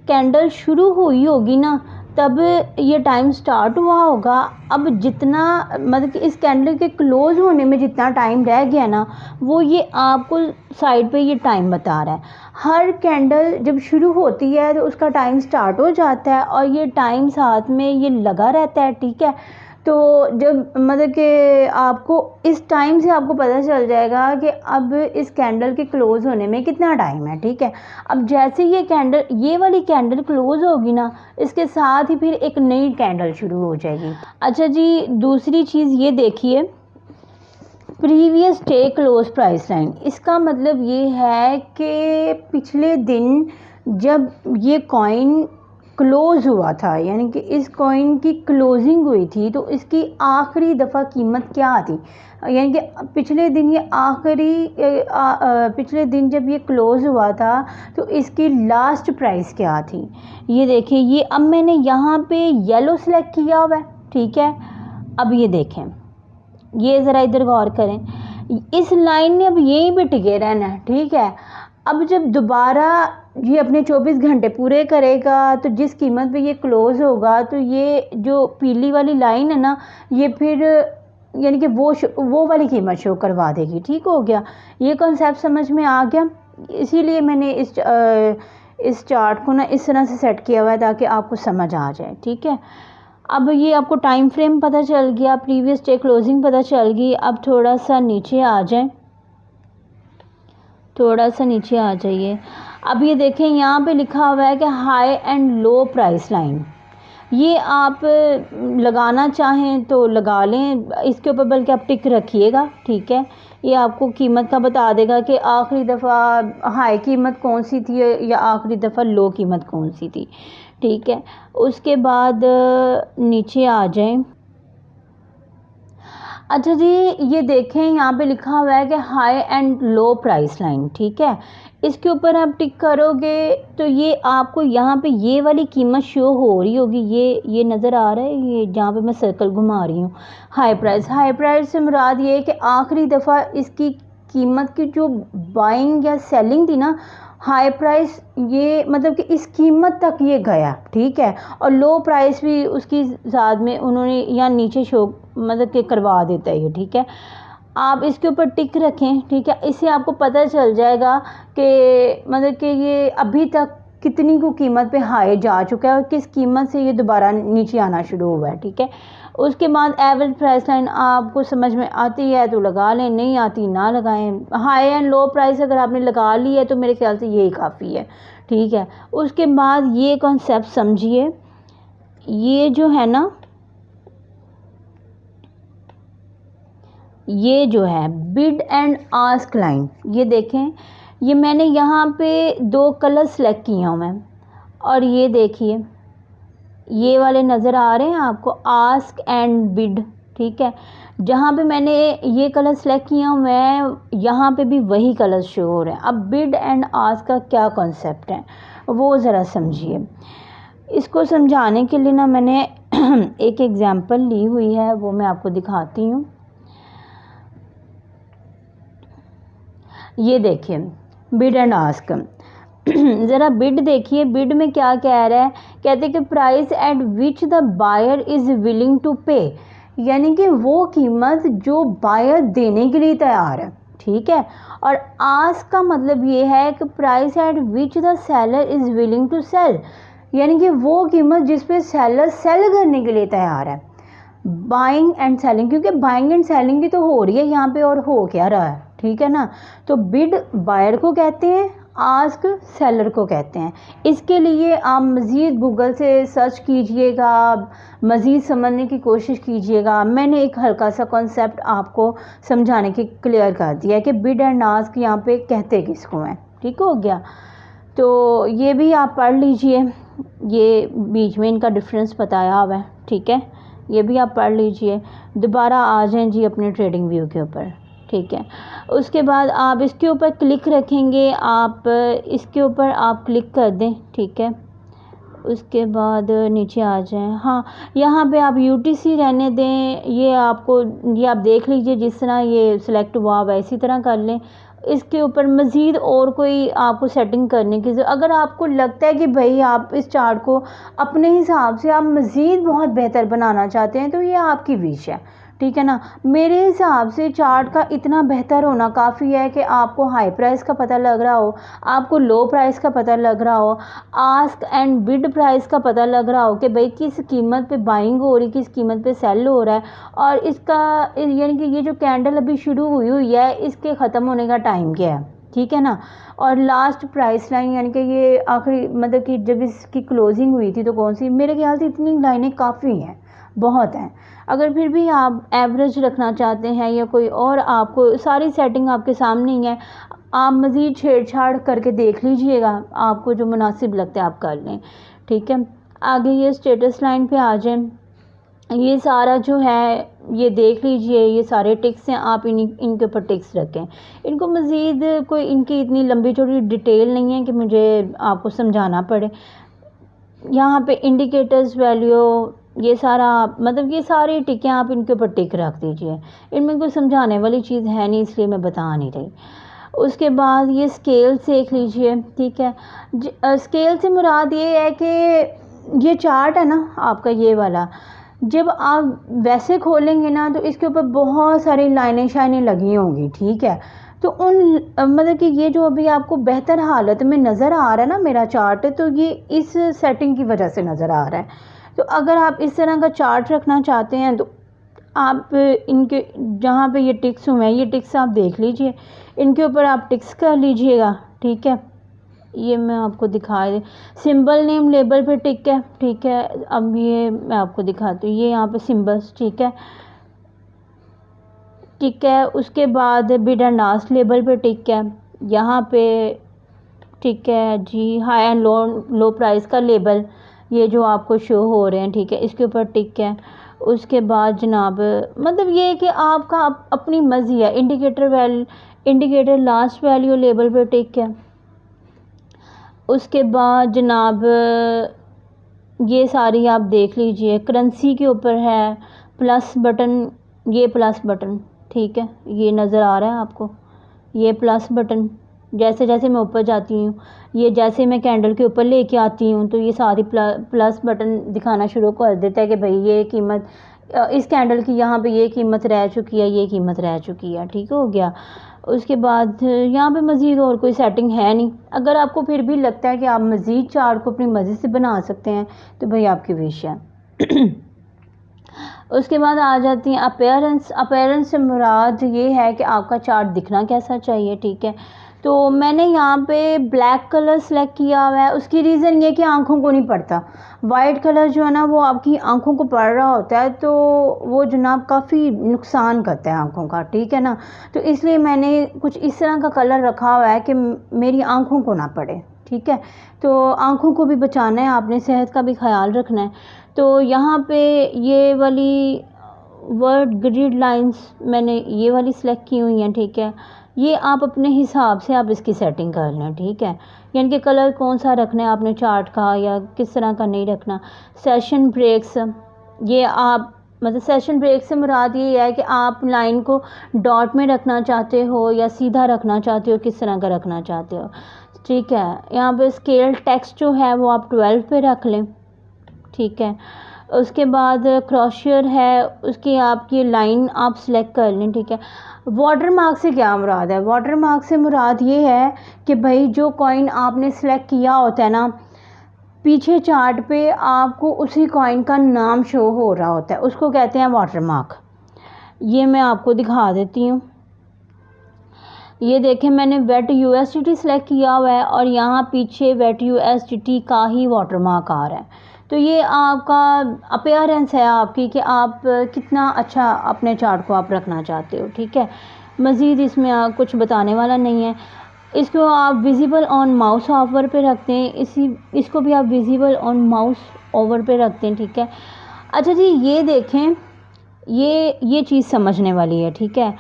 कैंडल शुरू हुई होगी ना तब ये टाइम स्टार्ट हुआ होगा। अब जितना मतलब कि इस कैंडल के क्लोज़ होने में जितना टाइम रह गया ना, वो ये आपको साइड पे ये टाइम बता रहा है। हर कैंडल जब शुरू होती है तो उसका टाइम स्टार्ट हो जाता है और ये टाइम साथ में ये लगा रहता है, ठीक है। तो जब मतलब कि आपको इस टाइम से आपको पता चल जाएगा कि अब इस कैंडल के क्लोज़ होने में कितना टाइम है, ठीक है। अब जैसे ये वाली कैंडल क्लोज़ होगी ना, इसके साथ ही फिर एक नई कैंडल शुरू हो जाएगी। अच्छा जी, दूसरी चीज़ ये देखिए, previous day close price line. इसका मतलब ये है कि पिछले दिन जब ये कॉइन क्लोज़ हुआ था, यानी कि इस कॉइन की क्लोजिंग हुई थी, तो इसकी आखिरी दफ़ा कीमत क्या थी, यानी कि पिछले दिन ये पिछले दिन जब ये क्लोज़ हुआ था तो इसकी लास्ट प्राइस क्या थी। ये देखिए, ये अब मैंने यहाँ पे येलो सेलेक्ट किया हुआ है, ठीक है। अब ये देखें, ये ज़रा इधर गौर करें, इस लाइन ने अब यहीं पे टिके रहना है, ठीक है। अब जब दोबारा ये अपने 24 घंटे पूरे करेगा तो जिस कीमत पे ये क्लोज़ होगा, तो ये जो पीली वाली लाइन है ना, ये फिर यानी कि वो वाली कीमत शो करवा देगी, ठीक हो गया। ये कॉन्सेप्ट समझ में आ गया। इसीलिए मैंने इस चार्ट को ना इस तरह से सेट किया हुआ है ताकि आपको समझ आ जाए, ठीक है। अब ये आपको टाइम फ्रेम पता चल गया, प्रीवियस डे क्लोजिंग पता चल गई। अब थोड़ा सा नीचे आ जाए, थोड़ा सा नीचे आ जाइए। अब ये देखें, यहाँ पे लिखा हुआ है कि high and low price line. ये आप लगाना चाहें तो लगा लें, इसके ऊपर बल्कि आप टिक रखिएगा, ठीक है। ये आपको कीमत का बता देगा कि आखिरी दफ़ा हाई कीमत कौन सी थी या आखिरी दफ़ा लो कीमत कौन सी थी, ठीक है। उसके बाद नीचे आ जाएं। अच्छा जी, ये देखें, यहाँ पे लिखा हुआ है कि high and low price line, ठीक है। इसके ऊपर आप टिक करोगे तो ये आपको यहाँ पे ये वाली कीमत शो हो रही होगी। ये नज़र आ रहा है, ये जहाँ पे मैं सर्कल घुमा रही हूँ, हाई प्राइस से मुराद ये है कि आखिरी दफ़ा इसकी कीमत की जो बाइंग या सेलिंग थी ना, हाई प्राइस, ये मतलब कि इस कीमत तक ये गया, ठीक है। और लो प्राइस भी उसकी साथ में उन्होंने यहाँ नीचे शो मतलब कि करवा देता है ये, ठीक है। आप इसके ऊपर टिक रखें, ठीक है। इससे आपको पता चल जाएगा कि मतलब कि ये अभी तक कितनी को कीमत पे हाई जा चुका है और किस कीमत से ये दोबारा नीचे आना शुरू हुआ है, ठीक है। उसके बाद एवरेज प्राइस लाइन आपको समझ में आती है तो लगा लें, नहीं आती ना लगाएं। हाई एंड लो प्राइस अगर आपने लगा ली है तो मेरे ख्याल से यही काफ़ी है, ठीक है। उसके बाद ये कॉन्सेप्ट समझिए, ये जो है ना, ये जो है बिड एंड आस्क लाइन, ये देखें, ये मैंने यहाँ पे 2 कलर सेलेक्ट किए हुए हैं और ये देखिए, ये वाले नज़र आ रहे हैं आपको, आस्क एंड बिड, ठीक है। जहाँ पे मैंने ये कलर सेलेक्ट किया हुआ है, यहाँ पे भी वही कलर शो हो रहे हैं। अब बिड एंड आस्क का क्या कॉन्सेप्ट है वो ज़रा समझिए। इसको समझाने के लिए ना मैंने एक एग्जांपल ली हुई है, वो मैं आपको दिखाती हूँ। ये देखिए, बिड एंड आस्क। ज़रा बिड देखिए, बिड में क्या कह रहा है, कहते हैं कि price at which the buyer is willing to pay, यानी कि वो कीमत जो बायर देने के लिए तैयार है, ठीक है। और आस्क का मतलब ये है कि price at which the seller is willing to sell, यानी कि वो कीमत जिस पे सेलर सेल करने के लिए तैयार है। बाइंग एंड सेलिंग, क्योंकि बाइंग एंड सेलिंग भी तो हो रही है यहाँ पे, और हो क्या रहा है, ठीक है ना। तो बिड बायर को कहते हैं, आस्क सेलर को कहते हैं। इसके लिए आप मज़ीद गूगल से सर्च कीजिएगा, मज़ीद समझने की कोशिश कीजिएगा। मैंने एक हल्का सा कॉन्सेप्ट आपको समझाने की क्लियर कर दिया कि बिड एंड आस्क यहाँ पे कहते किसको हैं, ठीक हो गया। तो ये भी आप पढ़ लीजिए, ये बीच में इनका डिफरेंस बताया हुआ है, ठीक है। ये भी आप पढ़ लीजिए। दोबारा आ जाएं जी अपने ट्रेडिंग व्यू के ऊपर, ठीक है। उसके बाद आप इसके ऊपर क्लिक रखेंगे, आप इसके ऊपर आप क्लिक कर दें, ठीक है। उसके बाद नीचे आ जाएं, हाँ, यहाँ पे आप UTC रहने दें। ये आप देख लीजिए, जिस तरह ये सिलेक्ट हुआ वैसी तरह कर लें। इसके ऊपर मज़ीद और कोई आपको सेटिंग करने की अगर आपको लगता है कि भाई आप इस चार्ट को अपने हिसाब से आप मज़ीद बहुत बेहतर बनाना चाहते हैं तो ये आपकी विश है, ठीक है ना। मेरे हिसाब से चार्ट का इतना बेहतर होना काफ़ी है कि आपको हाई प्राइस का पता लग रहा हो, आपको लो प्राइस का पता लग रहा हो, आस्क एंड बिड प्राइस का पता लग रहा हो कि भाई किस कीमत पे बाइंग हो रही, किस कीमत पे सेल हो रहा है, और इसका यानी कि ये जो कैंडल अभी शुरू हुई हुई है इसके ख़त्म होने का टाइम क्या है, ठीक है ना। और लास्ट प्राइस लाइन यानी कि ये आखिरी मतलब कि जब इसकी क्लोजिंग हुई थी तो कौन सी, मेरे ख्याल से इतनी लाइनें काफ़ी हैं, बहुत हैं। अगर फिर भी आप एवरेज रखना चाहते हैं या कोई और, आपको सारी सेटिंग आपके सामने ही है, आप मज़ीद छेड़छाड़ करके देख लीजिएगा, आपको जो मुनासिब लगता है आप कर लें, ठीक है। आगे ये स्टेटस लाइन पे आ जाएं, ये सारा जो है ये देख लीजिए, ये सारे टिक्स हैं, आप इनके ऊपर टिक्स रखें। इनको मज़ीद कोई इनकी इतनी लंबी चौड़ी डिटेल नहीं है कि मुझे आपको समझाना पड़े। यहाँ पे इंडिकेटर्स वैल्यू ये सारा मतलब ये सारी टिकें आप इनके ऊपर टिक रख दीजिए, इनमें कोई समझाने वाली चीज़ है नहीं इसलिए मैं बता नहीं रही। उसके बाद ये स्केल देख लीजिए, ठीक है। स्केल से मुराद ये है कि ये चार्ट है ना आपका ये वाला, जब आप वैसे खोलेंगे ना तो इसके ऊपर बहुत सारी लाइनें शाइनें लगी होंगी, ठीक है। तो उन मतलब कि ये जो अभी आपको बेहतर हालत में नज़र आ रहा है ना मेरा चार्ट, तो ये इस सेटिंग की वजह से नज़र आ रहा है। तो अगर आप इस तरह का चार्ट रखना चाहते हैं तो आप इनके जहाँ पे ये टिक्स हुए हैं ये टिक्स आप देख लीजिए, इनके ऊपर आप टिक्स कर लीजिएगा, ठीक है। ये मैं आपको दिखा दे, सिंबल नेम लेबल पे टिक है, ठीक है। अब ये मैं आपको दिखाती हूँ, ये यहाँ पे सिंबल्स, ठीक है, टिक है। उसके बाद बिड एंड आस्क लेबल पे टिक है, यहाँ पे ठीक है जी। हाई एंड लो प्राइस का लेबल ये जो आपको शो हो रहे हैं, ठीक है, इसके ऊपर टिक है। उसके बाद जनाब मतलब ये है कि आपका अपनी मर्ज़ी है। इंडिकेटर लास्ट वैल्यू लेबल पे टिक है। उसके बाद जनाब ये सारी आप देख लीजिए, करेंसी के ऊपर है प्लस बटन, ये प्लस बटन, ठीक है, ये नज़र आ रहा है आपको, ये प्लस बटन। जैसे जैसे मैं ऊपर जाती हूँ, ये जैसे मैं कैंडल के ऊपर लेके आती हूँ तो ये सारी प्लस बटन दिखाना शुरू कर देता है कि भाई ये कीमत इस कैंडल की यहाँ पे ये कीमत रह चुकी है, ये कीमत रह चुकी है, ठीक हो गया। उसके बाद यहाँ पे मज़ीद और कोई सेटिंग है नहीं। अगर आपको फिर भी लगता है कि आप मज़ीद चार्ट को अपनी मर्ज़ी से बना सकते हैं तो भाई आपकी विश है। उसके बाद आ जाती हैं अपीयरेंस। अपीयरेंस से मुराद ये है कि आपका चार्ट दिखना कैसा चाहिए, ठीक है। तो मैंने यहाँ पे ब्लैक कलर सेलेक्ट किया हुआ है, उसकी रीज़न ये कि आँखों को नहीं पड़ता। वाइट कलर जो है ना वो आपकी आँखों को पड़ रहा होता है तो वो जनाब काफ़ी नुकसान करता है आँखों का, ठीक है ना। तो इसलिए मैंने कुछ इस तरह का कलर रखा हुआ है कि मेरी आँखों को ना पड़े, ठीक है। तो आँखों को भी बचाना है, आपने सेहत का भी ख्याल रखना है। तो यहाँ पे ये वाली वर्ड ग्रिड लाइंस मैंने ये वाली सिलेक्ट की हुई हैं, ठीक है। ये आप अपने हिसाब से आप इसकी सेटिंग कर लें, ठीक है। यानी कि कलर कौन सा रखना है आपने चार्ट का या किस तरह का नहीं रखना। सेशन ब्रेक्स, ये आप मतलब सेशन ब्रेक से मुराद ये है कि आप लाइन को डॉट में रखना चाहते हो या सीधा रखना चाहते हो, किस तरह का रखना चाहते हो, ठीक है। यहाँ पे स्केल टेक्स्ट जो है वो आप 12 पे रख लें, ठीक है। उसके बाद क्रॉशियर है, उसकी आपकी लाइन आप सिलेक्ट कर लें, ठीक है। वाटर मार्क से क्या मुराद है? वाटर मार्क से मुराद ये है कि भाई जो कॉइन आपने सिलेक्ट किया होता है ना, पीछे चार्ट पे आपको उसी कॉइन का नाम शो हो रहा होता है, उसको कहते हैं वाटर मार्क। ये मैं आपको दिखा देती हूँ। ये देखें मैंने वेट USDT सेलेक्ट किया हुआ है और यहाँ पीछे वेट USDT का ही वाटर मार्क आ रहा है। तो ये आपका अपीयरेंस है आपकी कि आप कितना अच्छा अपने चार्ट को आप रखना चाहते हो, ठीक है। मज़ीद इसमें कुछ बताने वाला नहीं है। इसको आप विजिबल ऑन माउस ओवर पे रखते हैं, इसको भी आप विजिबल ऑन माउस ओवर पे रखते हैं, ठीक है। अच्छा जी, ये देखें, ये चीज़ समझने वाली है, ठीक है।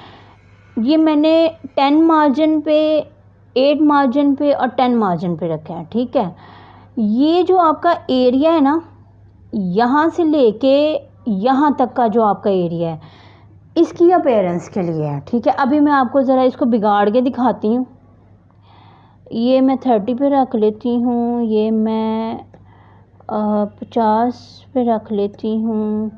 ये मैंने 10 मार्जिन पे, 8 मार्जिन पे और 10 मार्जिन पे रखा है, ठीक है। ये जो आपका एरिया है ना, यहाँ से लेके यहाँ तक का जो आपका एरिया है, इसकी अपीयरेंस के लिए है, ठीक है। अभी मैं आपको ज़रा इसको बिगाड़ के दिखाती हूँ। ये मैं 30 पे रख लेती हूँ, ये मैं 50 पे रख लेती हूँ,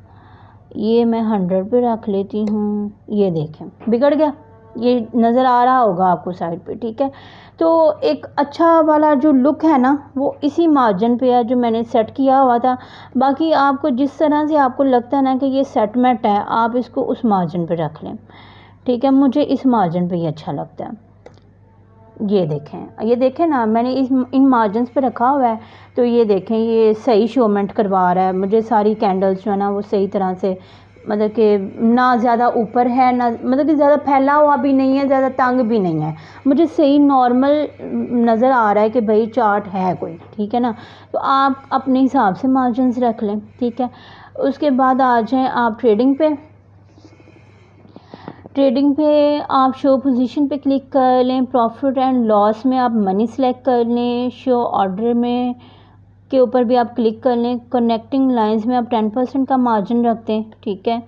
ये मैं 100 पे रख लेती हूँ। ये देखें बिगड़ गया, ये नज़र आ रहा होगा आपको साइड पे, ठीक है। तो एक अच्छा वाला जो लुक है ना वो इसी मार्जिन पे है जो मैंने सेट किया हुआ था। बाकी आपको जिस तरह से आपको लगता है ना कि ये सेट मेट है, आप इसको उस मार्जिन पे रख लें, ठीक है। मुझे इस मार्जिन पे ही अच्छा लगता है। ये देखें ना, मैंने इन मार्जिन्स पे रखा हुआ है। तो ये देखें, ये सही शोमेंट करवा रहा है मुझे। सारी कैंडल्स जो है ना वो सही तरह से, मतलब कि ना ज़्यादा ऊपर है, ना मतलब कि ज़्यादा फैला हुआ भी नहीं है, ज़्यादा तंग भी नहीं है। मुझे सही नॉर्मल नज़र आ रहा है कि भाई चार्ट है कोई, ठीक है ना। तो आप अपने हिसाब से मार्जिन्स रख लें, ठीक है। उसके बाद आ जाएँ आप ट्रेडिंग पे। ट्रेडिंग पे आप शो पोजीशन पे क्लिक कर लें, प्रॉफिट एंड लॉस में आप मनी सेलेक्ट कर लें, शो ऑर्डर में के ऊपर भी आप क्लिक कर लें, कनेक्टिंग लाइंस में आप 10% का मार्जिन रखते हैं, ठीक है।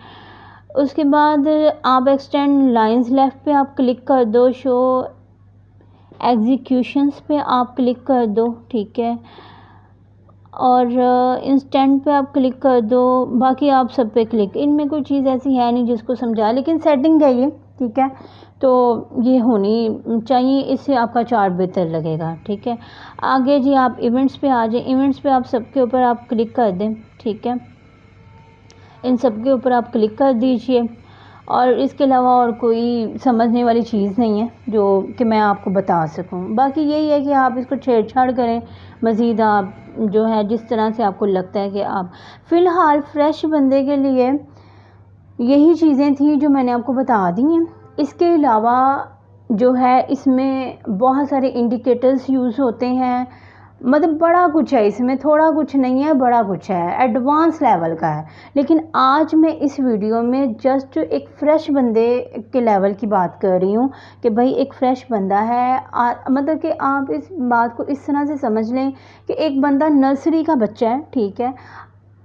उसके बाद आप एक्सटेंड लाइंस लेफ़्ट पे आप क्लिक कर दो, शो एग्जीक्यूशंस पे आप क्लिक कर दो, ठीक है। और इंस्टेंट पे आप क्लिक कर दो। बाकी आप सब पे क्लिक, इनमें कोई चीज़ ऐसी है नहीं जिसको समझा, लेकिन सेटिंग है ये, ठीक है। तो ये होनी चाहिए, इससे आपका चार्ट बेहतर लगेगा, ठीक है। आगे जी आप इवेंट्स पे आ जाए। इवेंट्स पे आप सबके ऊपर आप क्लिक कर दें, ठीक है। इन सब के ऊपर आप क्लिक कर दीजिए। और इसके अलावा और कोई समझने वाली चीज़ नहीं है जो कि मैं आपको बता सकूं। बाकी यही है कि आप इसको छेड़छाड़ करें मज़ीद, आप जो है जिस तरह से आपको लगता है कि आप फ़िलहाल फ्रेश बंदे के लिए यही चीज़ें थी जो मैंने आपको बता दी हैं। इसके अलावा जो है इसमें बहुत सारे इंडिकेटर्स यूज़ होते हैं, मतलब बड़ा कुछ है इसमें, थोड़ा कुछ नहीं है, बड़ा कुछ है, एडवांस लेवल का है। लेकिन आज मैं इस वीडियो में जस्ट एक फ़्रेश बंदे के लेवल की बात कर रही हूँ कि भाई एक फ़्रेश बंदा है। मतलब कि आप इस बात को इस तरह से समझ लें कि एक बंदा नर्सरी का बच्चा है, ठीक है,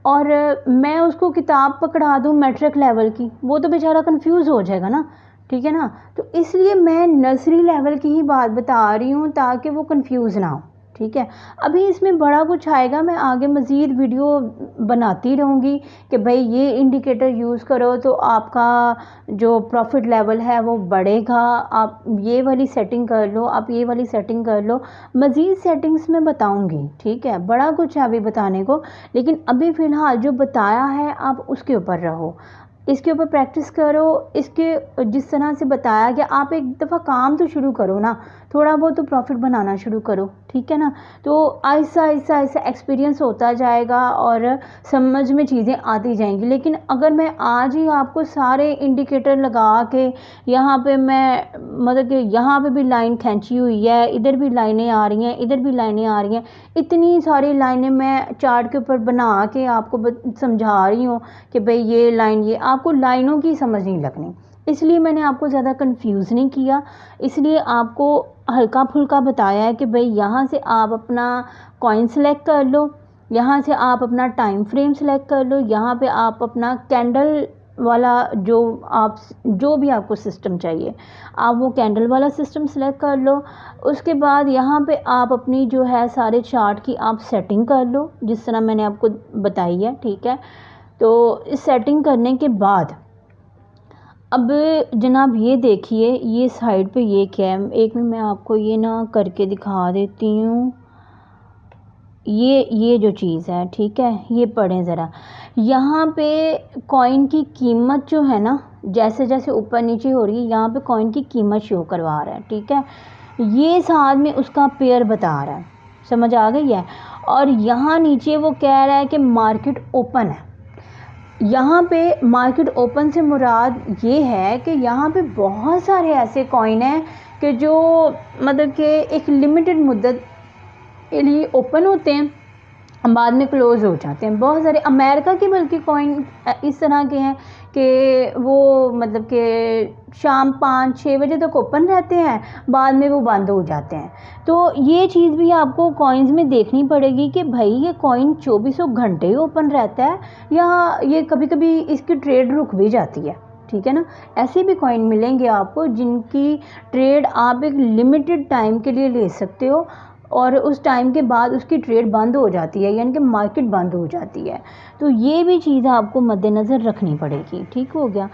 और मैं उसको किताब पकड़ा दूँ मैट्रिक लेवल की, वो तो बेचारा कंफ्यूज हो जाएगा ना, ठीक है ना। तो इसलिए मैं नर्सरी लेवल की ही बात बता रही हूँ ताकि वो कंफ्यूज ना हो, ठीक है। अभी इसमें बड़ा कुछ आएगा, मैं आगे मज़ीद वीडियो बनाती रहूँगी कि भाई ये इंडिकेटर यूज़ करो तो आपका जो प्रॉफिट लेवल है वो बढ़ेगा, आप ये वाली सेटिंग कर लो, आप ये वाली सेटिंग कर लो। मज़ीद सेटिंग्स में बताऊँगी, ठीक है। बड़ा कुछ है अभी बताने को, लेकिन अभी फ़िलहाल जो बताया है आप उसके ऊपर रहो, इसके ऊपर प्रैक्टिस करो। इसके जिस तरह से बताया गया, आप एक दफ़ा काम तो शुरू करो ना, थोड़ा बहुत तो प्रॉफिट बनाना शुरू करो, ठीक है ना। तो आहिस्ता आहिस्ता आहिस्ता एक्सपीरियंस होता जाएगा और समझ में चीज़ें आती जाएंगी। लेकिन अगर मैं आज ही आपको सारे इंडिकेटर लगा के यहाँ पे मैं मतलब कि यहाँ पे भी लाइन खींची हुई है, इधर भी लाइनें आ रही हैं, इधर भी लाइनें आ रही हैं, इतनी सारी लाइनें मैं चार्ट के ऊपर बना के आपको समझा रही हूँ कि भाई ये लाइन, ये आपको लाइनों की समझ नहीं लगनी, इसलिए मैंने आपको ज़्यादा कंफ्यूज नहीं किया। इसलिए आपको हल्का फुल्का बताया है कि भाई यहाँ से आप अपना कॉइन सेलेक्ट कर लो, यहाँ से आप अपना टाइम फ्रेम सेलेक्ट कर लो, यहाँ पे आप अपना कैंडल वाला जो भी आपको सिस्टम चाहिए आप वो कैंडल वाला सिस्टम सेलेक्ट कर लो। उसके बाद यहाँ पे आप अपनी जो है सारे चार्ट की आप सेटिंग कर लो जिस तरह मैंने आपको बताई है, ठीक है। तो इस सेटिंग करने के बाद अब जनाब ये देखिए, ये साइड पे ये क्या है, एक मिनट मैं आपको ये ना करके दिखा देती हूँ। ये जो चीज़ है, ठीक है, ये पढ़ें ज़रा। यहाँ पे कॉइन की कीमत जो है ना, जैसे जैसे ऊपर नीचे हो रही है यहाँ पे कॉइन की कीमत शो करवा रहा है, ठीक है। ये साथ में उसका पेयर बता रहा है, समझ आ गई है। और यहाँ नीचे वो कह रहा है कि मार्केट ओपन है। यहाँ पे मार्केट ओपन से मुराद ये है कि यहाँ पे बहुत सारे ऐसे कॉइन हैं कि जो मतलब कि एक लिमिटेड मुद्दत के लिए ओपन होते हैं, बाद में क्लोज़ हो जाते हैं। बहुत सारे अमेरिका के बल्कि कॉइन इस तरह के हैं कि वो मतलब कि शाम 5-6 बजे तक ओपन रहते हैं, बाद में वो बंद हो जाते हैं। तो ये चीज़ भी आपको कॉइन्स में देखनी पड़ेगी कि भाई ये कॉइन 24 घंटे ओपन रहता है या ये कभी कभी इसकी ट्रेड रुक भी जाती है, ठीक है ना। ऐसे भी कॉइन मिलेंगे आपको जिनकी ट्रेड आप एक लिमिटेड टाइम के लिए ले सकते हो और उस टाइम के बाद उसकी ट्रेड बंद हो जाती है, यानी कि मार्केट बंद हो जाती है। तो ये भी चीज़ आपको मद्देनज़र रखनी पड़ेगी, ठीक हो गया।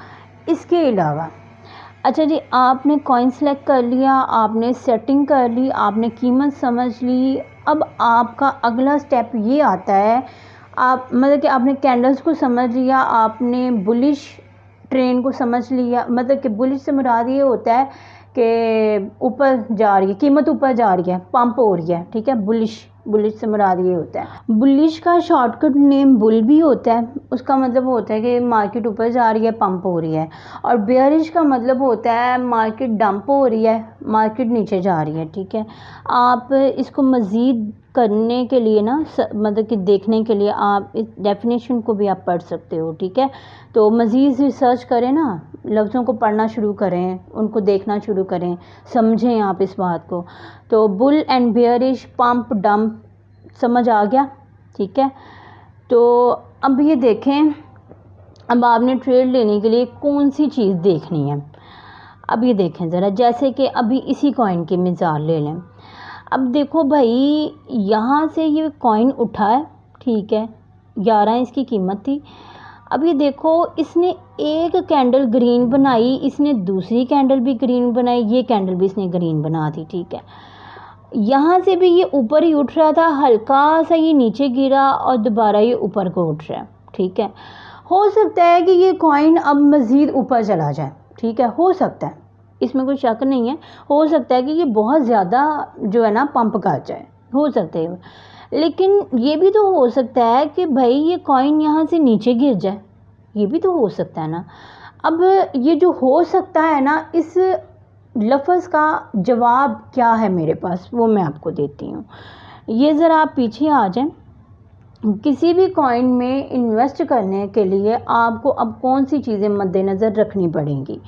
इसके अलावा अच्छा जी, आपने कॉइन सेलेक्ट कर लिया, आपने सेटिंग कर ली, आपने कीमत समझ ली। अब आपका अगला स्टेप ये आता है, आप मतलब कि आपने कैंडल्स को समझ लिया, आपने बुलिश ट्रेंड को समझ लिया। मतलब कि बुलिश से मुराद ये होता है कि ऊपर जा रही है, कीमत ऊपर जा रही है, पंप हो रही है, ठीक है। बुलिश से मुराद ये होता है। बुलिश का शॉर्टकट नेम बुल भी होता है, उसका मतलब होता है कि मार्केट ऊपर जा रही है, पंप हो रही है। और बेयरिश का मतलब होता है मार्केट डंप हो रही है, मार्केट नीचे जा रही है, ठीक है। आप इसको मज़ीद करने के लिए ना मतलब कि देखने के लिए आप इस डेफिनेशन को भी आप पढ़ सकते हो, ठीक है। तो मज़ीद रिसर्च करें ना, लफ्ज़ों को पढ़ना शुरू करें, उनको देखना शुरू करें, समझें आप इस बात को। तो bull and bearish, pump dump समझ आ गया, ठीक है। तो अब ये देखें, अब आपने ट्रेड लेने के लिए कौन सी चीज़ देखनी है। अब ये देखें ज़रा, जैसे कि अभी इसी कॉइन की मिसाल ले लें। अब देखो भाई, यहाँ से ये कॉइन उठा है, ठीक है, 11 इसकी कीमत थी। अब ये देखो, इसने एक कैंडल ग्रीन बनाई, इसने दूसरी कैंडल भी ग्रीन बनाई, ये कैंडल भी इसने ग्रीन बना दी, ठीक है। यहाँ से भी ये ऊपर ही उठ रहा था, हल्का सा ये नीचे गिरा और दोबारा ये ऊपर को उठ रहा है, ठीक है। हो सकता है कि ये कॉइन अब मज़ीद ऊपर चला जाए, ठीक है, हो सकता है, इसमें कोई शक नहीं है। हो सकता है कि ये बहुत ज़्यादा जो है ना पंप कर जाए, हो सकता है। लेकिन ये भी तो हो सकता है कि भाई ये कॉइन यहाँ से नीचे गिर जाए, ये भी तो हो सकता है ना। अब ये जो हो सकता है ना, इस लफ्ज़ का जवाब क्या है मेरे पास, वो मैं आपको देती हूँ। ये ज़रा आप पीछे आ जाएं। किसी भी कॉइन में इन्वेस्ट करने के लिए आपको अब कौन सी चीज़ें मद्देनज़र रखनी पड़ेंगी।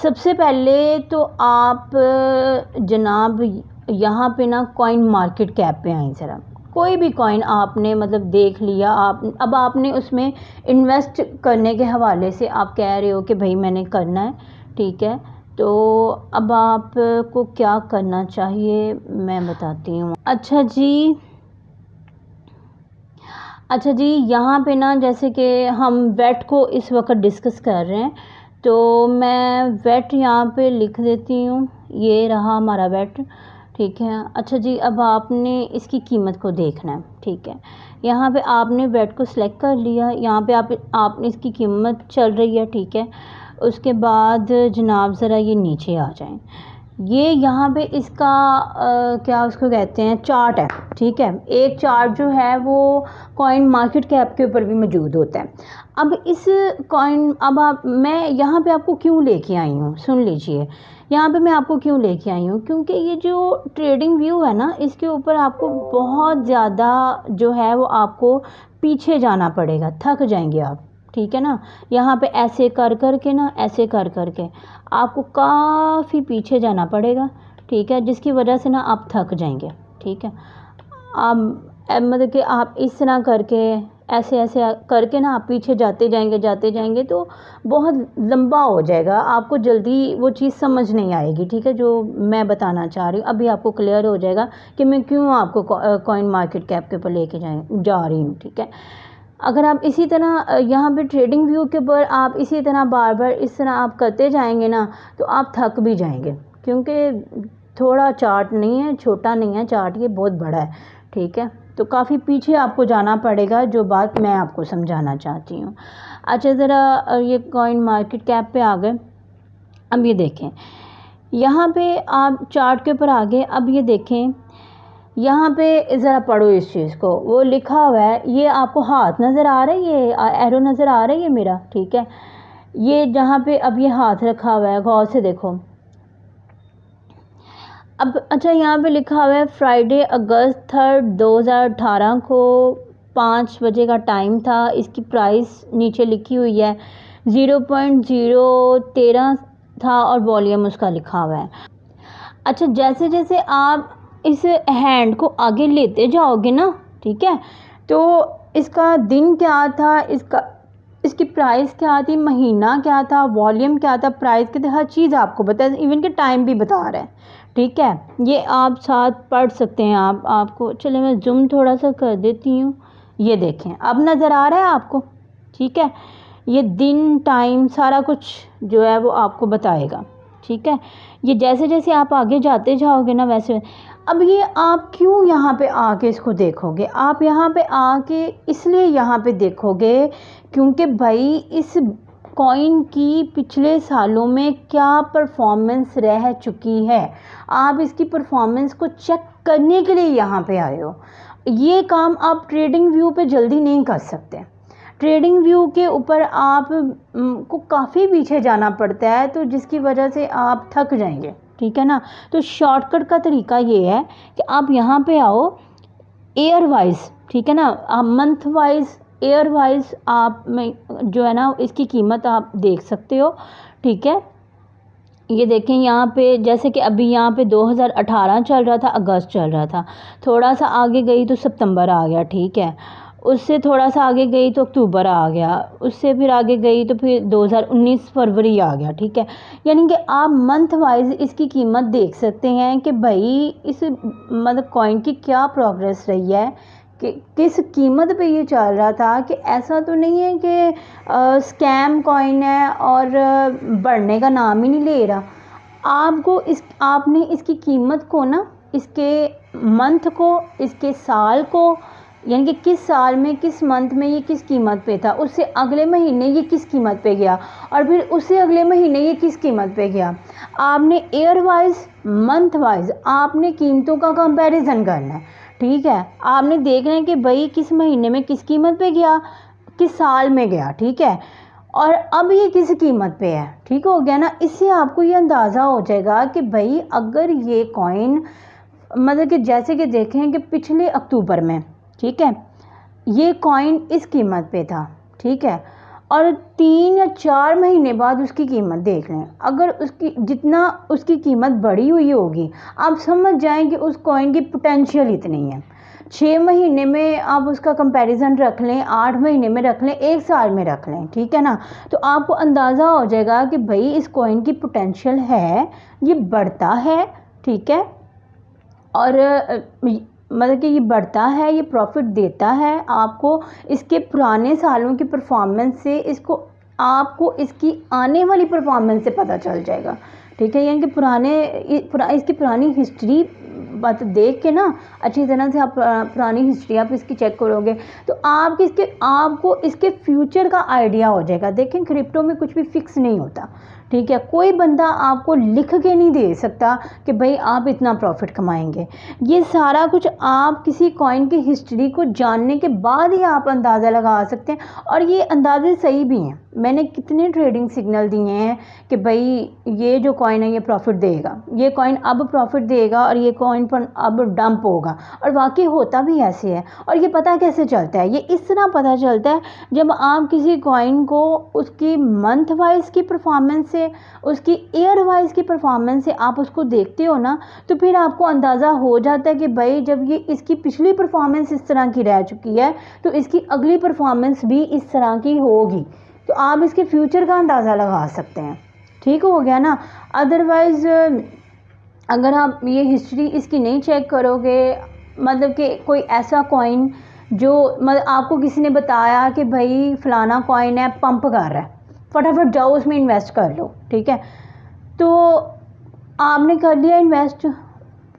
सबसे पहले तो आप जनाब यहाँ पे ना कॉइन मार्केट कैप पे आएँ ज़रा। कोई भी कॉइन आपने मतलब देख लिया, आप अब आपने उसमें इन्वेस्ट करने के हवाले से आप कह रहे हो कि भाई मैंने करना है, ठीक है। तो अब आपको क्या करना चाहिए मैं बताती हूँ। अच्छा जी, यहाँ पे ना जैसे कि हम वेट को इस वक्त डिस्कस कर रहे हैं, तो मैं वेट यहाँ पे लिख देती हूँ। ये रहा हमारा वेट, ठीक है। अच्छा जी, अब आपने इसकी कीमत को देखना है, ठीक है। यहाँ पे आपने वेट को सिलेक्ट कर लिया, यहाँ पे आपने इसकी कीमत चल रही है, ठीक है। उसके बाद जनाब ज़रा ये नीचे आ जाएं। ये यहाँ पे इसका क्या उसको कहते हैं, चार्ट है, ठीक है। एक चार्ट जो है वो कॉइन मार्केट कैप के ऊपर भी मौजूद होता है। अब इस कॉइन मैं यहाँ पे आपको क्यों लेके आई हूँ, सुन लीजिए। यहाँ पे मैं आपको क्यों लेके आई हूँ, क्योंकि ये जो ट्रेडिंग व्यू है ना, इसके ऊपर आपको बहुत ज़्यादा जो है वो आपको पीछे जाना पड़ेगा, थक जाएंगे आप, ठीक है ना। यहाँ पे ऐसे कर कर के ना, ऐसे कर कर के आपको काफ़ी पीछे जाना पड़ेगा, ठीक है, जिसकी वजह से ना आप थक जाएंगे, ठीक है। आप मतलब कि आप इस तरह करके ऐसे ऐसे करके ना आप पीछे जाते जाएंगे तो बहुत लंबा हो जाएगा, आपको जल्दी वो चीज़ समझ नहीं आएगी, ठीक है, जो मैं बताना चाह रही हूँ। अभी आपको क्लियर हो जाएगा कि मैं क्यों आपको कॉइन मार्केट कैप के ऊपर लेके जा रही हूँ, ठीक है। अगर आप इसी तरह यहाँ पे ट्रेडिंग व्यू के ऊपर आप इसी तरह बार बार इस तरह आप करते जाएंगे ना, तो आप थक भी जाएंगे, क्योंकि थोड़ा चार्ट नहीं है, छोटा नहीं है चार्ट, ये बहुत बड़ा है, ठीक है। तो काफ़ी पीछे आपको जाना पड़ेगा, जो बात मैं आपको समझाना चाहती हूँ। अच्छा, ज़रा ये कॉइन मार्केट कैप पे आ गए। अब ये देखें, यहाँ पे आप चार्ट के ऊपर आ गए। अब ये देखें, यहाँ पे ज़रा पढ़ो इस चीज़ को, वो लिखा हुआ है, ये आपको हाथ नज़र आ रहा है, ये एरो नज़र आ रहा है ये मेरा, ठीक है। ये जहाँ पे अब ये हाथ रखा हुआ है, गौर से देखो। अब अच्छा, यहाँ पे लिखा हुआ है फ्राइडे अगस्त 3, 2018 को 5 बजे का टाइम था। इसकी प्राइस नीचे लिखी हुई है 0.013 था और वॉल्यूम उसका लिखा हुआ है। अच्छा, जैसे जैसे आप इस हैंड को आगे लेते जाओगे ना, ठीक है, तो इसका दिन क्या था, इसका इसकी प्राइस क्या थी, महीना क्या था, वॉल्यूम क्या था, प्राइस क्या था, हर चीज़ आपको बता, इवन के टाइम भी बता रहा है। ठीक है, ये आप साथ पढ़ सकते हैं। आपको चले मैं जूम थोड़ा सा कर देती हूँ। ये देखें, अब नज़र आ रहा है आपको। ठीक है, ये दिन टाइम सारा कुछ जो है वो आपको बताएगा। ठीक है, ये जैसे जैसे आप आगे जाते जाओगे ना वैसे। अब ये आप क्यों यहाँ पे आके इसको देखोगे, आप यहाँ पे आके इसलिए यहाँ पे देखोगे क्योंकि भाई इस कॉइन की पिछले सालों में क्या परफॉर्मेंस रह चुकी है, आप इसकी परफॉर्मेंस को चेक करने के लिए यहाँ पे आए हो। ये काम आप ट्रेडिंग व्यू पे जल्दी नहीं कर सकते। ट्रेडिंग व्यू के ऊपर आप को काफ़ी पीछे जाना पड़ता है, तो जिसकी वजह से आप थक जाएंगे। ठीक है ना, तो शॉर्टकट का तरीका ये है कि आप यहाँ पे आओ ईयर वाइज। ठीक है ना, आप मंथ वाइज ईयर वाइज आप में जो है ना इसकी कीमत आप देख सकते हो। ठीक है, ये देखें यहाँ पे, जैसे कि अभी यहाँ पे 2018 चल रहा था, अगस्त चल रहा था, थोड़ा सा आगे गई तो सितंबर आ गया। ठीक है, उससे थोड़ा सा आगे गई तो अक्टूबर आ गया, उससे फिर आगे गई तो फिर 2019 फरवरी आ गया। ठीक है, यानी कि आप मंथ वाइज इसकी कीमत देख सकते हैं कि भाई इस मतलब कॉइन की क्या प्रोग्रेस रही है, कि किस कीमत पे ये चल रहा था। कि ऐसा तो नहीं है कि स्कैम कॉइन है और बढ़ने का नाम ही नहीं ले रहा। आपने इसकी कीमत को ना, इसके मंथ को, इसके साल को, यानी कि किस साल में किस मंथ में ये किस कीमत पे था, उससे अगले महीने ये किस कीमत पे गया, और फिर उससे अगले महीने ये किस कीमत पे गया। आपने ईयर वाइज मंथ वाइज आपने कीमतों का कंपैरिजन करना है। ठीक है, आपने देखना है कि भाई किस महीने में किस कीमत पे गया, किस साल में गया। ठीक है, और अब ये किस कीमत पे है। ठीक हो गया ना, इससे आपको ये अंदाज़ा हो जाएगा कि भाई अगर ये कॉइन मतलब कि जैसे कि देखें कि पिछले अक्टूबर में, ठीक है, ये कॉइन इस कीमत पे था। ठीक है, और 3 या 4 महीने बाद उसकी कीमत देख लें, अगर उसकी जितना उसकी कीमत बढ़ी हुई होगी, आप समझ जाएं कि उस कॉइन की पोटेंशियल इतनी है। 6 महीने में आप उसका कंपैरिजन रख लें, 8 महीने में रख लें, 1 साल में रख लें। ठीक है ना, तो आपको अंदाज़ा हो जाएगा कि भाई इस कॉइन की पोटेंशियल है, ये बढ़ता है। ठीक है, और मतलब कि ये बढ़ता है, ये प्रॉफिट देता है आपको। इसके पुराने सालों की परफॉर्मेंस से इसको आपको इसकी आने वाली परफॉर्मेंस से पता चल जाएगा। ठीक है, यानी कि इसकी पुरानी हिस्ट्री बात देख के ना अच्छी तरह से आप पुरानी हिस्ट्री आप इसकी चेक करोगे तो आपको इसके फ्यूचर का आइडिया हो जाएगा। देखें, क्रिप्टो में कुछ भी फिक्स नहीं होता। ठीक है, कोई बंदा आपको लिख के नहीं दे सकता कि भाई आप इतना प्रॉफिट कमाएंगे। ये सारा कुछ आप किसी कॉइन की हिस्ट्री को जानने के बाद ही आप अंदाज़ा लगा सकते हैं, और ये अंदाजे सही भी हैं। मैंने कितने ट्रेडिंग सिग्नल दिए हैं कि भाई ये जो कॉइन है ये प्रॉफिट देगा, ये कॉइन अब प्रॉफिट देगा, और ये कॉइन पर अब डंप होगा, और वाकई होता भी ऐसे है। और ये पता कैसे चलता है, ये इस तरह पता चलता है जब आप किसी कॉइन को उसकी मंथ वाइज की परफॉर्मेंस से, उसकी ईयर वाइज की परफॉर्मेंस से आप उसको देखते हो ना, तो फिर आपको अंदाज़ा हो जाता है कि भाई जब ये इसकी पिछली परफॉर्मेंस इस तरह की रह चुकी है तो इसकी अगली परफॉर्मेंस भी इस तरह की होगी, तो आप इसके फ्यूचर का अंदाज़ा लगा सकते हैं। ठीक हो गया ना। अदरवाइज़ अगर आप ये हिस्ट्री इसकी नहीं चेक करोगे, मतलब कि कोई ऐसा कॉइन जो मतलब आपको किसी ने बताया कि भाई फ़लाना कॉइन है पंप कर रहा है, फटाफट जाओ उसमें इन्वेस्ट कर लो। ठीक है, तो आपने कर लिया इन्वेस्ट,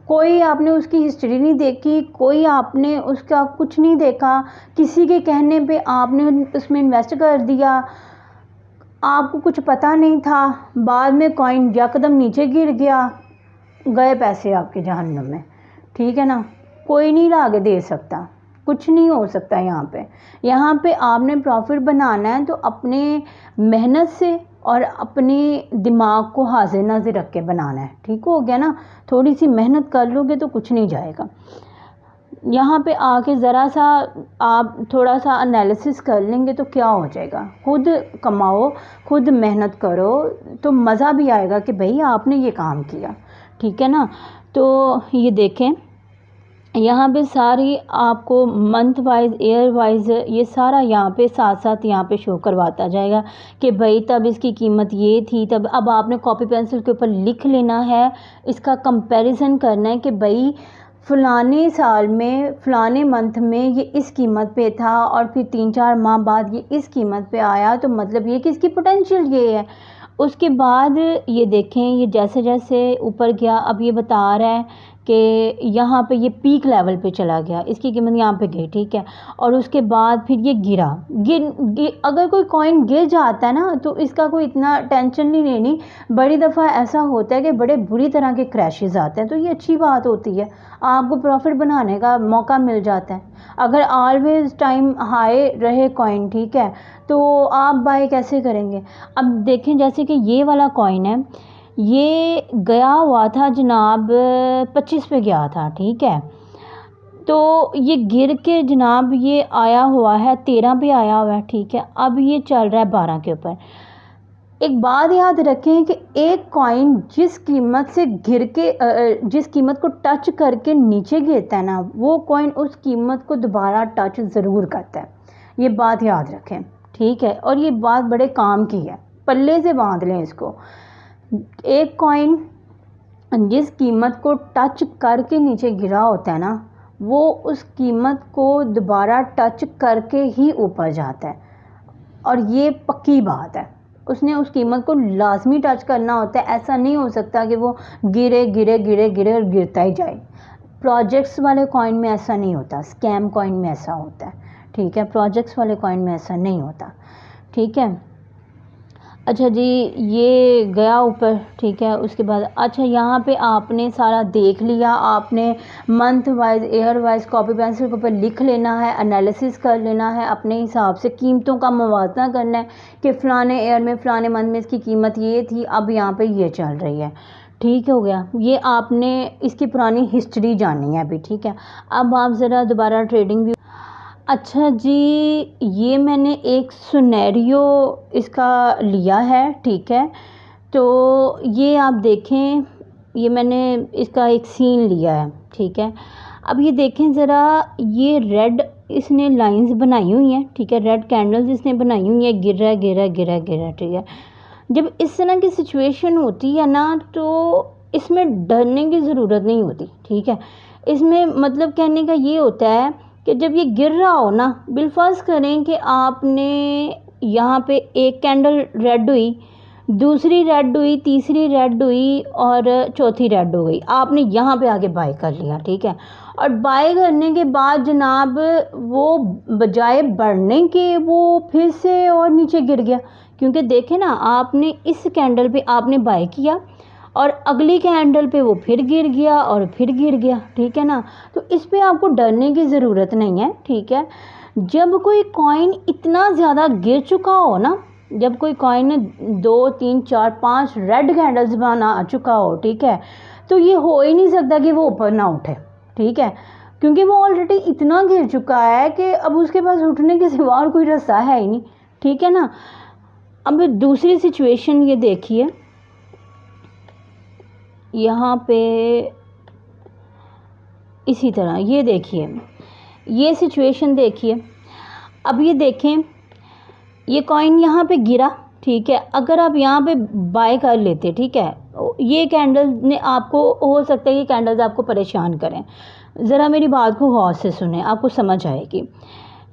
कोई आपने उसकी हिस्ट्री नहीं देखी, कोई आपने उसका कुछ नहीं देखा, किसी के कहने पे आपने उसमें इन्वेस्ट कर दिया, आपको कुछ पता नहीं था, बाद में कॉइन यकदम नीचे गिर गया, गए पैसे आपके जहन्नुम में। ठीक है ना, कोई नहीं ला के दे सकता, कुछ नहीं हो सकता। यहाँ पे आपने प्रॉफिट बनाना है तो अपने मेहनत से और अपने दिमाग को हाजिर नाजिर रख के बनाना है। ठीक हो गया ना, थोड़ी सी मेहनत कर लोगे तो कुछ नहीं जाएगा। यहाँ पे आके ज़रा सा आप थोड़ा सा एनालिसिस कर लेंगे तो क्या हो जाएगा, खुद कमाओ, खुद मेहनत करो, तो मज़ा भी आएगा कि भाई आपने ये काम किया। ठीक है ना, तो ये देखें, यहाँ पे सारी आपको मंथ वाइज, ईयर वाइज ये सारा यहाँ पे साथ साथ यहाँ पे शो करवाता जाएगा कि भाई तब इसकी कीमत ये थी, तब। अब आपने कॉपी पेंसिल के ऊपर लिख लेना है, इसका कंपैरिजन करना है कि भाई फ़लाने साल में फ़लाने मंथ में ये इस कीमत पे था और फिर 3-4 माह बाद ये इस कीमत पे आया, तो मतलब ये कि इसकी पोटेंशियल ये है। उसके बाद ये देखें, ये जैसे जैसे ऊपर गया, अब ये बता रहा है कि यहाँ पे ये पीक लेवल पे चला गया, इसकी कीमत यहाँ पे गई, ठीक है। और उसके बाद फिर ये गिरा। अगर कोई कॉइन गिर जाता है ना तो इसका कोई इतना टेंशन नहीं लेनी। बड़ी दफ़ा ऐसा होता है कि बड़े बुरी तरह के क्रैशेस आते हैं, तो ये अच्छी बात होती है, आपको प्रॉफिट बनाने का मौका मिल जाता है। अगर ऑलवेज टाइम हाई रहे कॉइन, ठीक है, तो आप बाय कैसे करेंगे। अब देखें, जैसे कि ये वाला कॉइन है, ये गया हुआ था जनाब 25 पे गया था, ठीक है। तो ये गिर के जनाब ये आया हुआ है 13 पे आया हुआ है, ठीक है। अब ये चल रहा है 12 के ऊपर। एक बात याद रखें कि एक कॉइन जिस कीमत से गिर के जिस कीमत को टच करके नीचे गिरता है ना, वो कॉइन उस कीमत को दोबारा टच ज़रूर करता है। ये बात याद रखें, ठीक है। और ये बात बड़े काम की है, पल्ले से बांध लें इसको। एक कॉइन जिस कीमत को टच करके नीचे गिरा होता है ना, वो उस कीमत को दोबारा टच करके ही ऊपर जाता है, और ये पक्की बात है। उसने उस कीमत को लाजमी टच करना होता है, ऐसा नहीं हो सकता कि वो गिरे गिरे गिरे गिरे और गिरता ही जाए। प्रोजेक्ट्स वाले कॉइन में ऐसा नहीं होता, स्कैम कॉइन में ऐसा होता है, ठीक है। प्रोजेक्ट्स वाले कॉइन में ऐसा नहीं होता, ठीक है। अच्छा जी, ये गया ऊपर, ठीक है। उसके बाद अच्छा, यहाँ पे आपने सारा देख लिया, आपने month wise, year wise copy pencil के ऊपर लिख लेना है, एनालिसिस कर लेना है, अपने हिसाब से कीमतों का मुवाजना करना है कि फ़लाने ईयर में फ़लाने मंथ में इसकी कीमत ये थी, अब यहाँ पे ये चल रही है, ठीक हो गया। ये आपने इसकी पुरानी हिस्ट्री जाननी है अभी, ठीक है। अब आप ज़रा दोबारा ट्रेडिंग व्यू। अच्छा जी, ये मैंने एक सिनेरियो इसका लिया है, ठीक है। तो ये आप देखें, ये मैंने इसका एक सीन लिया है, ठीक है। अब ये देखें ज़रा, ये रेड इसने लाइंस बनाई हुई हैं, ठीक है, रेड कैंडल्स इसने बनाई हुई हैं, गिर रहा गिर रहा गिर रहा गिर रहा, ठीक है। जब इस तरह की सिचुएशन होती है ना, तो इसमें डरने की ज़रूरत नहीं होती, ठीक है। इसमें मतलब कहने का ये होता है कि जब ये गिर रहा हो ना, बिलफर्ज करें कि आपने यहाँ पे एक कैंडल रेड हुई, दूसरी रेड हुई, तीसरी रेड हुई और चौथी रेड हो गई, आपने यहाँ पे आके बाय कर लिया, ठीक है। और बाय करने के बाद जनाब वो बजाय बढ़ने के वो फिर से और नीचे गिर गया, क्योंकि देखें ना, आपने इस कैंडल पे आपने बाय किया और अगली कैंडल पे वो फिर गिर गया और फिर गिर गया, ठीक है ना। तो इस पे आपको डरने की ज़रूरत नहीं है, ठीक है। जब कोई कॉइन इतना ज़्यादा गिर चुका हो ना, जब कोई कॉइन 2, 3, 4, 5 रेड कैंडल्स बना चुका हो, ठीक है, तो ये हो ही नहीं सकता कि वो ऊपर ना उठे, ठीक है, क्योंकि वो ऑलरेडी इतना गिर चुका है कि अब उसके पास उठने के सिवा और कोई रास्ता है ही नहीं, ठीक है ना। अब दूसरी सिचुएशन ये देखिए, यहाँ पे इसी तरह ये देखिए, ये सिचुएशन देखिए। अब ये देखें, ये कॉइन यहाँ पे गिरा, ठीक है। अगर आप यहाँ पे बाय कर लेते, ठीक है, ये कैंडल्स ने आपको, हो सकता है ये कैंडल्स आपको परेशान करें। ज़रा मेरी बात को गौर से सुने, आपको समझ आएगी।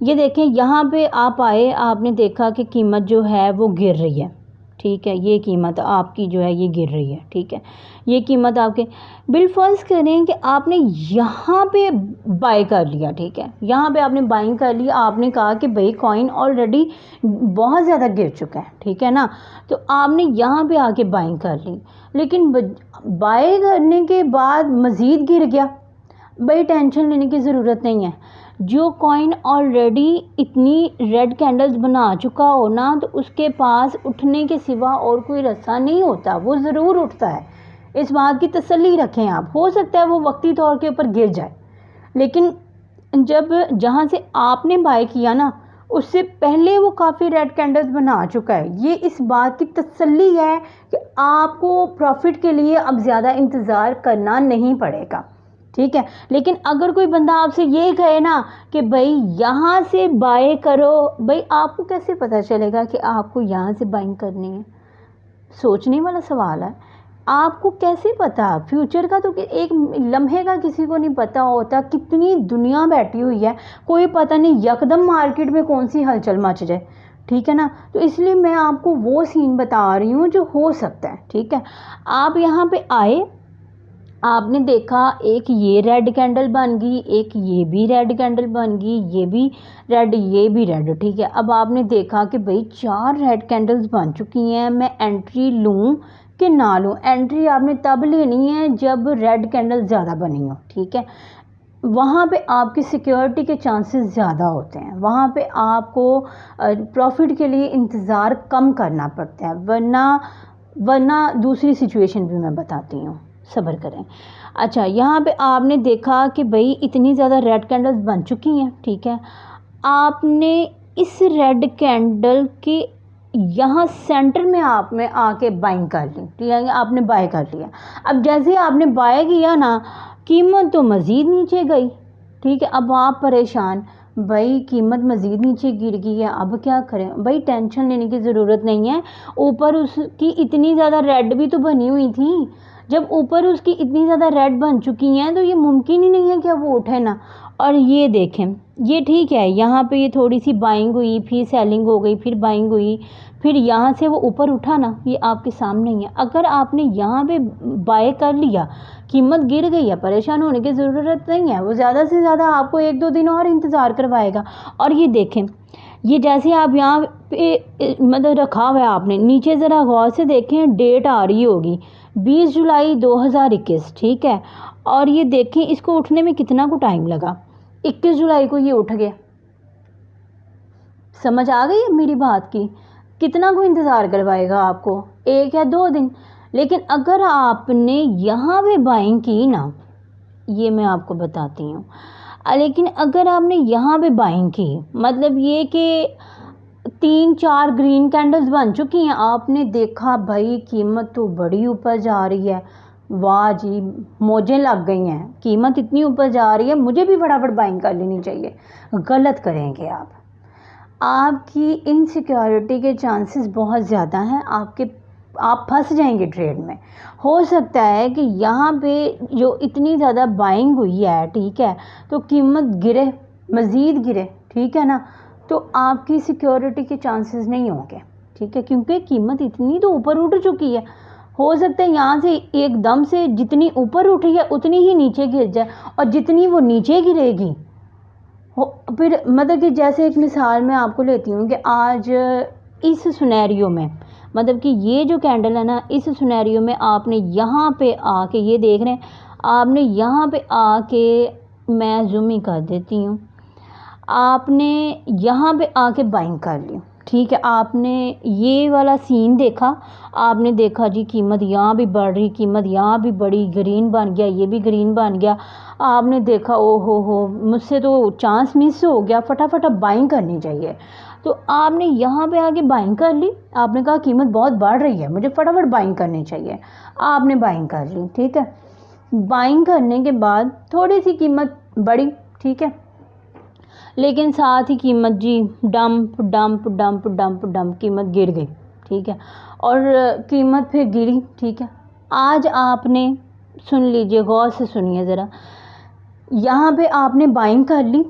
ये देखें, यहाँ पे आप आए, आपने देखा कि कीमत जो है वो गिर रही है, ठीक है। ये कीमत आपकी जो है ये गिर रही है, ठीक है। ये कीमत आपके, बिलफर्ज करें कि आपने यहाँ पे बाय कर लिया, ठीक है, यहाँ पे आपने बाइंग कर लिया, आपने कहा कि भाई कॉइन ऑलरेडी बहुत ज़्यादा गिर चुका है, ठीक है ना। तो आपने यहाँ पे आके बाइंग कर ली, लेकिन बाय करने के बाद मज़ीद गिर गया, भाई टेंशन लेने की ज़रूरत नहीं है। जो कॉइन ऑलरेडी इतनी रेड कैंडल्स बना चुका हो ना, तो उसके पास उठने के सिवा और कोई रास्ता नहीं होता, वो ज़रूर उठता है। इस बात की तसल्ली रखें आप। हो सकता है वो वक्ती तौर के ऊपर गिर जाए, लेकिन जब जहाँ से आपने बाय किया ना, उससे पहले वो काफ़ी रेड कैंडल्स बना चुका है। ये इस बात की तसल्ली है कि आपको प्रॉफिट के लिए अब ज़्यादा इंतज़ार करना नहीं पड़ेगा, ठीक है। लेकिन अगर कोई बंदा आपसे ये कहे ना कि भाई यहाँ से बाय करो, भाई आपको कैसे पता चलेगा कि आपको यहाँ से बाइंग करनी है? सोचने वाला सवाल है। आपको कैसे पता फ्यूचर का? तो एक लम्हे का किसी को नहीं पता होता, कितनी दुनिया बैठी हुई है, कोई पता नहीं यकदम मार्केट में कौन सी हलचल मच जाए, ठीक है ना। तो इसलिए मैं आपको वो सीन बता रही हूँ जो हो सकता है, ठीक है। आप यहाँ पे आए, आपने देखा एक ये रेड कैंडल बन गई, एक ये भी रेड कैंडल बन गई, ये भी रेड, ये भी रेड, ठीक है। अब आपने देखा कि भाई 4 रेड कैंडल्स बन चुकी हैं, मैं एंट्री लूँ कि ना लूँ? एंट्री आपने तब लेनी है जब रेड कैंडल ज़्यादा बनी हो, ठीक है। वहाँ पे आपकी सिक्योरिटी के चांसेस ज़्यादा होते हैं, वहाँ पे आपको प्रॉफिट के लिए इंतज़ार कम करना पड़ता है, वरना दूसरी सिचुएशन भी मैं बताती हूँ, सब्र करें। अच्छा, यहाँ पे आपने देखा कि भाई इतनी ज़्यादा रेड कैंडल्स बन चुकी हैं, ठीक है। आपने इस रेड कैंडल के यहाँ सेंटर में आपने आके बाइंग कर ली, ठीक है, आपने बाय कर लिया। अब जैसे आपने बाय किया ना, कीमत तो मज़ीद नीचे गई, ठीक है। अब आप परेशान, भाई कीमत मज़ीद नीचे गिर गई है, अब क्या करें? भाई टेंशन लेने की ज़रूरत नहीं है, ऊपर उसकी इतनी ज़्यादा रेड भी तो बनी हुई थी। जब ऊपर उसकी इतनी ज़्यादा रेड बन चुकी हैं तो ये मुमकिन ही नहीं है कि वो उठे ना। और ये देखें, ये ठीक है, यहाँ पे ये थोड़ी सी बाइंग हुई, फिर सेलिंग हो गई, फिर बाइंग हुई, फिर यहाँ से वो ऊपर उठा ना, ये आपके सामने ही है। अगर आपने यहाँ पे बाय कर लिया, कीमत गिर गई है, परेशान होने की ज़रूरत नहीं है, वो ज़्यादा से ज़्यादा आपको 1-2 दिन और इंतज़ार करवाएगा। और ये देखें, ये जैसे आप यहाँ पे मतलब रखा हुआ है आपने, नीचे ज़रा गौर से देखें, डेट आ रही होगी 20 जुलाई 2021, ठीक है। और ये देखें इसको उठने में कितना को टाइम लगा, 21 जुलाई को ये उठ गया। समझ आ गई मेरी बात की? कितना को इंतज़ार करवाएगा आपको, 1 या 2 दिन। लेकिन अगर आपने यहाँ पे बाइंग की ना, ये मैं आपको बताती हूँ, लेकिन अगर आपने यहाँ पे बाइंग की, मतलब ये कि 3-4 ग्रीन कैंडल्स बन चुकी हैं, आपने देखा भाई कीमत तो बड़ी ऊपर जा रही है, वाह जी, मौजें लग गई हैं, कीमत इतनी ऊपर जा रही है, मुझे भी फटाफट बाइंग कर लेनी चाहिए। गलत करेंगे आप, आपकी इनसिक्योरिटी के चांसेस बहुत ज़्यादा हैं, आप फंस जाएंगे ट्रेड में। हो सकता है कि यहाँ पे जो इतनी ज़्यादा बाइंग हुई है, ठीक है, तो कीमत गिरे, मज़ीद गिरे, ठीक है ना, तो आपकी सिक्योरिटी के चांसेस नहीं होंगे, ठीक है, क्योंकि कीमत इतनी तो ऊपर उठ चुकी है। हो सकता है यहाँ से एकदम से जितनी ऊपर उठी है उतनी ही नीचे गिर जाए, और जितनी वो नीचे गिरेगी फिर मतलब कि जैसे एक मिसाल मैं आपको लेती हूँ कि आज इस सिनेरियो में, मतलब कि ये जो कैंडल है ना, इस सिनेरियो में आपने यहाँ पे आके, ये देख रहे हैं, आपने यहाँ पे आके, मैं जूम ही कर देती हूँ, आपने यहाँ पे आके बाइंग कर ली, ठीक है। आपने ये वाला सीन देखा, आपने देखा जी कीमत यहाँ भी बढ़ रही, कीमत यहाँ भी बढ़ी, ग्रीन बन गया, ये भी ग्रीन बन गया। आपने देखा ओ हो मुझसे तो चांस मिस हो गया, फटाफट अब बाइंग करनी चाहिए। तो आपने यहाँ पे आके बाइंग कर ली, आपने कहा कीमत बहुत बढ़ रही है, मुझे फटाफट बाइंग करनी चाहिए, आपने बाइंग कर ली, ठीक है। बाइंग करने के बाद थोड़ी सी कीमत बढ़ी, ठीक है, लेकिन साथ ही कीमत जी डंप डंप डंप डंप डंप कीमत गिर गई, ठीक है। और कीमत फिर गिरी, ठीक है। आज आपने, सुन लीजिए, गौर से सुनिए ज़रा, यहाँ पे आपने बाइंग कर ली,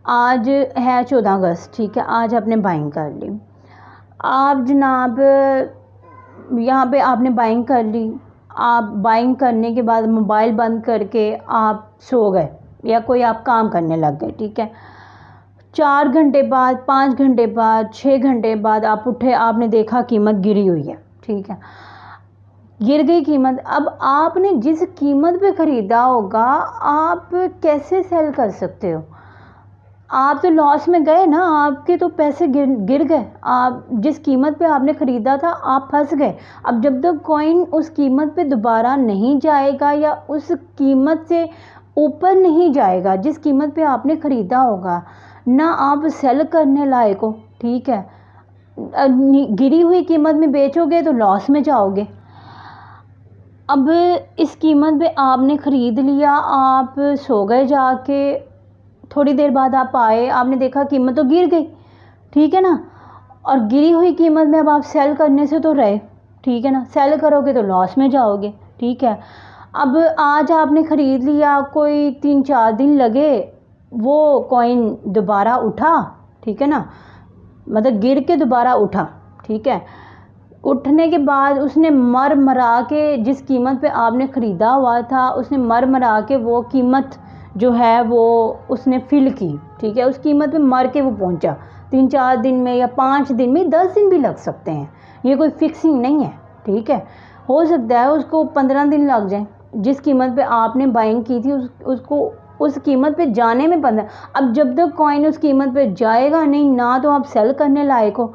आज है 14 अगस्त, ठीक है, आज आपने बाइंग कर ली। आप जनाब यहाँ पे आपने बाइंग कर ली, आप बाइंग करने के बाद मोबाइल बंद करके आप सो गए या कोई आप काम करने लग गए, ठीक है। 4 घंटे बाद, 5 घंटे बाद, 6 घंटे बाद आप उठे, आपने देखा कीमत गिरी हुई है, ठीक है, गिर गई कीमत। अब आपने जिस कीमत पे ख़रीदा होगा, आप कैसे सेल कर सकते हो? आप तो लॉस में गए ना, आपके तो पैसे गिर गए। आप जिस कीमत पे आपने ख़रीदा था, आप फंस गए। अब जब तक कॉइन उस कीमत पे दोबारा नहीं जाएगा या उस कीमत से ऊपर नहीं जाएगा जिस कीमत पे आपने ख़रीदा होगा, ना आप सेल करने लायक हो, ठीक है। गिरी हुई कीमत में बेचोगे तो लॉस में जाओगे। अब इस कीमत पे आपने ख़रीद लिया, आप सो गए जाके, थोड़ी देर बाद आप आए, आपने देखा कीमत तो गिर गई, ठीक है ना। और गिरी हुई कीमत में अब आप सेल करने से तो रहे, ठीक है ना, सेल करोगे तो लॉस में जाओगे, ठीक है। अब आज आपने ख़रीद लिया, कोई 3-4 दिन लगे, वो कॉइन दोबारा उठा, ठीक है ना, मतलब गिर के दोबारा उठा, ठीक है। उठने के बाद उसने मर मरा के, जिस कीमत पे आपने ख़रीदा हुआ था, उसने मर मरा के वो कीमत जो है वो उसने फिल की, ठीक है। उस कीमत पे मर के वो पहुंचा, 3-4 दिन में या 5 दिन में, 10 दिन भी लग सकते हैं, ये कोई फिक्सिंग नहीं है, ठीक है। हो सकता है उसको 15 दिन लग जाए, जिस कीमत पे आपने बाइंग की थी उसको उस कीमत पे जाने में 15। अब जब तक कॉइन उस कीमत पे जाएगा नहीं ना, तो आप सेल करने लायक हो।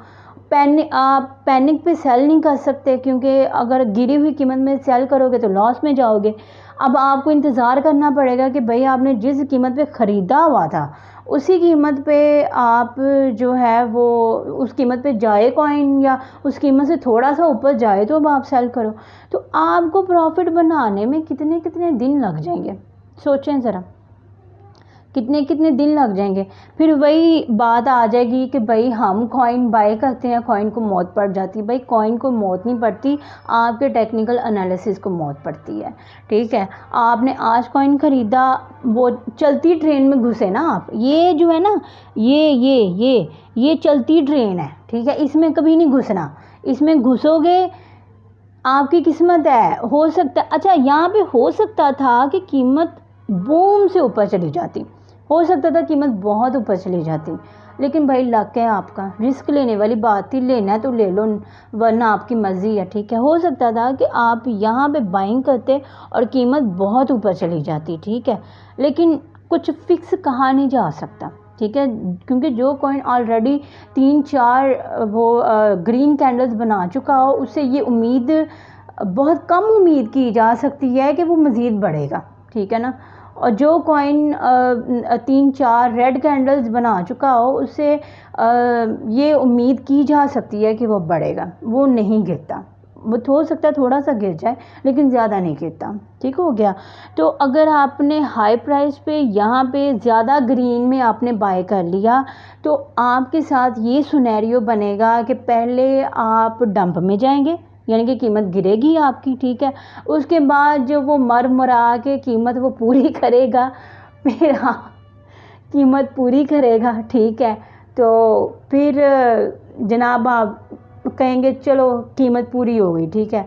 आप पैनिक पे सेल नहीं कर सकते, क्योंकि अगर गिरी हुई कीमत में सेल करोगे तो लॉस में जाओगे। अब आपको इंतज़ार करना पड़ेगा कि भाई आपने जिस कीमत पे ख़रीदा हुआ था उसी कीमत पे आप जो है वो उस कीमत पे जाए कॉइन, या उस कीमत से थोड़ा सा ऊपर जाए तो अब आप सेल करो। तो आपको प्रॉफिट बनाने में कितने कितने दिन लग जाएंगे, सोचें ज़रा, कितने कितने दिन लग जाएंगे। फिर वही बात आ जाएगी कि भाई हम कॉइन बाय करते हैं, कॉइन को मौत पड़ जाती है। भाई कॉइन को मौत नहीं पड़ती, आपके टेक्निकल एनालिसिस को मौत पड़ती है, ठीक है। आपने आज कॉइन ख़रीदा, वो चलती ट्रेन में घुसे ना आप, ये जो है ना, ये चलती ट्रेन है, ठीक है, इसमें कभी नहीं घुसना। इसमें घुसोगे आपकी किस्मत है, हो सकता, अच्छा यहाँ पे हो सकता था कि कीमत बूम से ऊपर चली जाती, हो सकता था कीमत बहुत ऊपर चली जाती, लेकिन भाई लक है आपका, रिस्क लेने वाली बात थी, लेना है तो ले लो, वरना आपकी मर्ज़ी है, ठीक है। हो सकता था कि आप यहाँ पे बाइंग करते और कीमत बहुत ऊपर चली जाती, ठीक है, लेकिन कुछ फिक्स कहा नहीं जा सकता, ठीक है, क्योंकि जो कॉइन ऑलरेडी 3-4 वो ग्रीन कैंडल्स बना चुका हो, उससे ये उम्मीद, बहुत कम उम्मीद की जा सकती है कि वो मज़ीद बढ़ेगा, ठीक है ना। और जो कॉइन 3-4 रेड कैंडल्स बना चुका हो, उससे ये उम्मीद की जा सकती है कि वो बढ़ेगा, वो नहीं गिरता, वो हो सकता है थोड़ा सा गिर जाए लेकिन ज़्यादा नहीं गिरता, ठीक हो गया। तो अगर आपने हाई प्राइस पे यहाँ पे ज़्यादा ग्रीन में आपने बाय कर लिया, तो आपके साथ ये सिनेरियो बनेगा कि पहले आप डंप में जाएंगे, यानी कि कीमत गिरेगी आपकी, ठीक है। उसके बाद जो वो मर मुरा के कीमत वो पूरी करेगा, फिर हाँ कीमत पूरी करेगा, ठीक है। तो फिर जनाब आप कहेंगे चलो कीमत पूरी हो गई, ठीक है।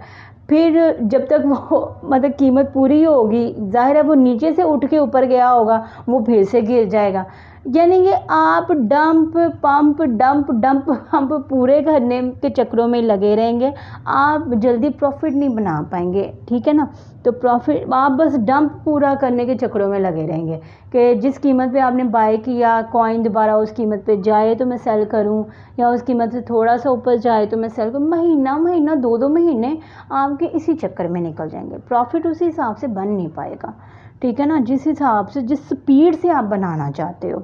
फिर जब तक वो मतलब कीमत पूरी होगी, ज़ाहिर है वो नीचे से उठ के ऊपर गया होगा, वो फिर से गिर जाएगा। यानी कि आप डंप पंप पूरे करने के चक्रों में लगे रहेंगे, आप जल्दी प्रॉफिट नहीं बना पाएंगे, ठीक है ना। तो प्रॉफिट आप बस डंप पूरा करने के चक्रों में लगे रहेंगे कि जिस कीमत पे आपने बाय किया, कॉइन दोबारा उस कीमत पे जाए तो मैं सेल करूं, या उस कीमत से थोड़ा सा ऊपर जाए तो मैं सेल करूं। महीना 2-2 महीने आपके इसी चक्कर में निकल जाएंगे, प्रॉफिट उसी हिसाब से बन नहीं पाएगा, ठीक है ना, जिस हिसाब से, जिस स्पीड से आप बनाना चाहते हो।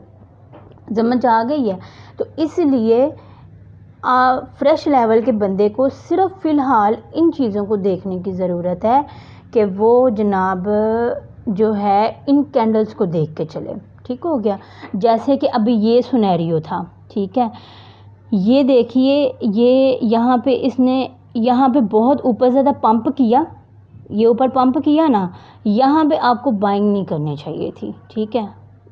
समझ आ गई है। तो इसलिए फ्रेश लेवल के बंदे को सिर्फ फ़िलहाल इन चीज़ों को देखने की ज़रूरत है कि वो जनाब जो है इन कैंडल्स को देख के चले, ठीक हो गया। जैसे कि अभी ये सिनेरियो था, ठीक है, ये देखिए, ये यहाँ पे इसने यहाँ पे बहुत ऊपर ज़्यादा पंप किया, ये ऊपर पंप किया ना, यहाँ पे आपको बाइंग नहीं करनी चाहिए थी, ठीक है।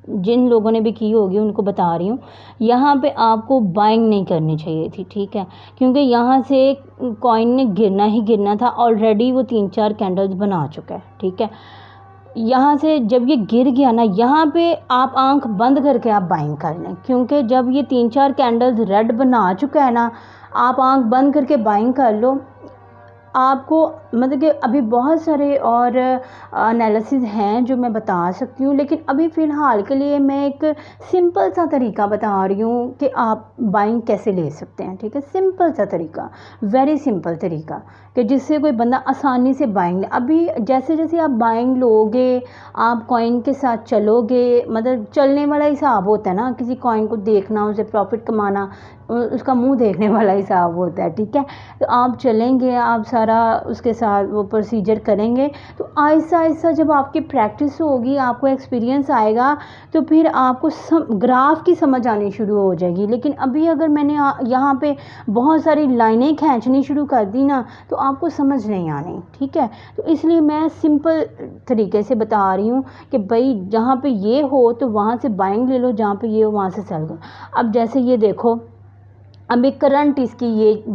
जिन लोगों ने भी की होगी उनको बता रही हूँ, यहाँ पे आपको बाइंग नहीं करनी चाहिए थी, ठीक है, क्योंकि यहाँ से कॉइन ने गिरना ही गिरना था, ऑलरेडी वो 3-4 कैंडल्स बना चुका है, ठीक है। यहाँ से जब ये गिर गया ना, यहाँ पे आप आंख बंद करके आप बाइंग कर लें, क्योंकि जब ये 3-4 कैंडल्स रेड बना चुका है ना, आप आंख बंद करके बाइंग कर लो। आपको मतलब कि अभी बहुत सारे और एनालिसिस हैं जो मैं बता सकती हूँ, लेकिन अभी फ़िलहाल के लिए मैं एक सिंपल सा तरीका बता रही हूँ कि आप बाइंग कैसे ले सकते हैं, ठीक है। सिंपल सा तरीका, वेरी सिंपल तरीका, कि जिससे कोई बंदा आसानी से बाइंग, अभी जैसे जैसे आप बाइंग लोगे, आप कॉइन के साथ चलोगे, मतलब चलने वाला हिसाब होता है ना, किसी कॉइन को देखना, उसे प्रॉफिट कमाना, उसका मुंह देखने वाला हिसाब होता है, ठीक है। तो आप चलेंगे, आप सारा उसके साथ वो प्रोसीजर करेंगे तो आहिस्ता आहिस्ता जब आपकी प्रैक्टिस होगी, आपको एक्सपीरियंस आएगा, तो फिर आपको ग्राफ की समझ आनी शुरू हो जाएगी। लेकिन अभी अगर मैंने यहाँ पे बहुत सारी लाइनें खींचनी शुरू कर दी ना, तो आपको समझ नहीं आनी, ठीक है। तो इसलिए मैं सिंपल तरीके से बता रही हूँ कि भाई जहाँ पे ये हो तो वहाँ से बाइंग ले लो, जहाँ पे ये हो वहाँ से सेल करो। अब जैसे ये देखो, अभी करंट इसकी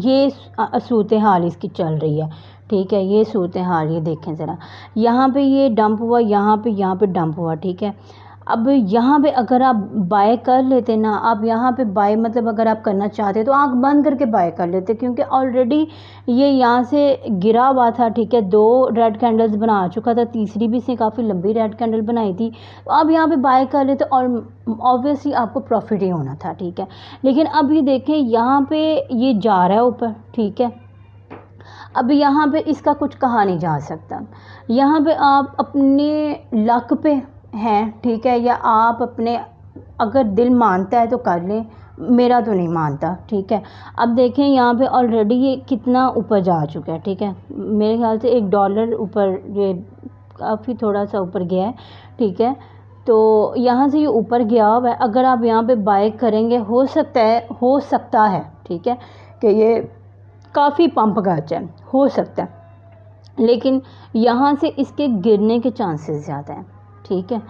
ये सूरत हाल इसकी चल रही है, ठीक है। ये सूरत हाल, ये देखें ज़रा, यहाँ पे ये डंप हुआ, यहाँ पे डंप हुआ, ठीक है। अब यहाँ पे अगर आप बाय कर लेते ना, आप यहाँ पे बाय मतलब अगर आप करना चाहते तो आँख बंद करके बाय कर लेते, क्योंकि ऑलरेडी ये यहाँ से गिरा हुआ था, ठीक है। 2 रेड कैंडल्स बना चुका था, तीसरी भी इसने काफ़ी लंबी रेड कैंडल बनाई थी, तो आप यहाँ पे बाय कर लेते और ऑब्वियसली आपको प्रॉफिट ही होना था, ठीक है। लेकिन अब ये देखें, यहाँ पे ये जा रहा है ऊपर, ठीक है। अब यहाँ पे इसका कुछ कहा नहीं जा सकता। यहाँ पे आप अपने लक पे हैं, ठीक है, या आप अपने अगर दिल मानता है तो कर लें, मेरा तो नहीं मानता, ठीक है। अब देखें यहाँ पे ऑलरेडी ये कितना ऊपर जा चुका है, ठीक है। मेरे ख्याल से $1 ऊपर, ये काफ़ी थोड़ा सा ऊपर गया है, ठीक है। तो यहाँ से ये ऊपर गया हुआ है, अगर आप यहाँ पे बाय करेंगे हो सकता है, ठीक है, कि ये काफ़ी पंप कर जाए, हो सकता है। लेकिन यहाँ से इसके गिरने के चांसेस ज़्यादा हैं, ठीक है।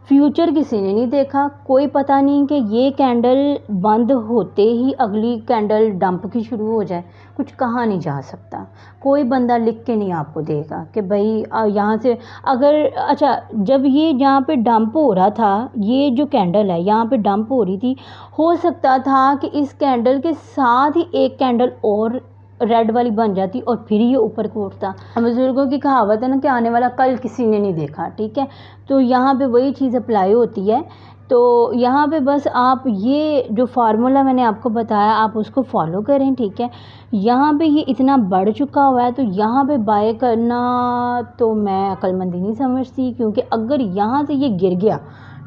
फ्यूचर किसी ने नहीं देखा, कोई पता नहीं कि ये कैंडल बंद होते ही अगली कैंडल डंप की शुरू हो जाए, कुछ कहा नहीं जा सकता। कोई बंदा लिख के नहीं आपको देगा कि भाई यहाँ से अगर, अच्छा, जब ये यहाँ पे डंप हो रहा था, ये जो कैंडल है यहाँ पे डंप हो रही थी, हो सकता था कि इस कैंडल के साथ ही एक कैंडल और रेड वाली बन जाती और फिर ये ऊपर को उठता। बुजुर्गों की कहावत है ना कि आने वाला कल किसी ने नहीं देखा, ठीक है। तो यहाँ पे वही चीज़ अप्लाई होती है। तो यहाँ पे बस आप ये जो फार्मूला मैंने आपको बताया, आप उसको फॉलो करें, ठीक है। यहाँ पे ये इतना बढ़ चुका हुआ है, तो यहाँ पे बाय करना तो मैं अक्लमंदी नहीं समझती, क्योंकि अगर यहाँ से ये गिर गया,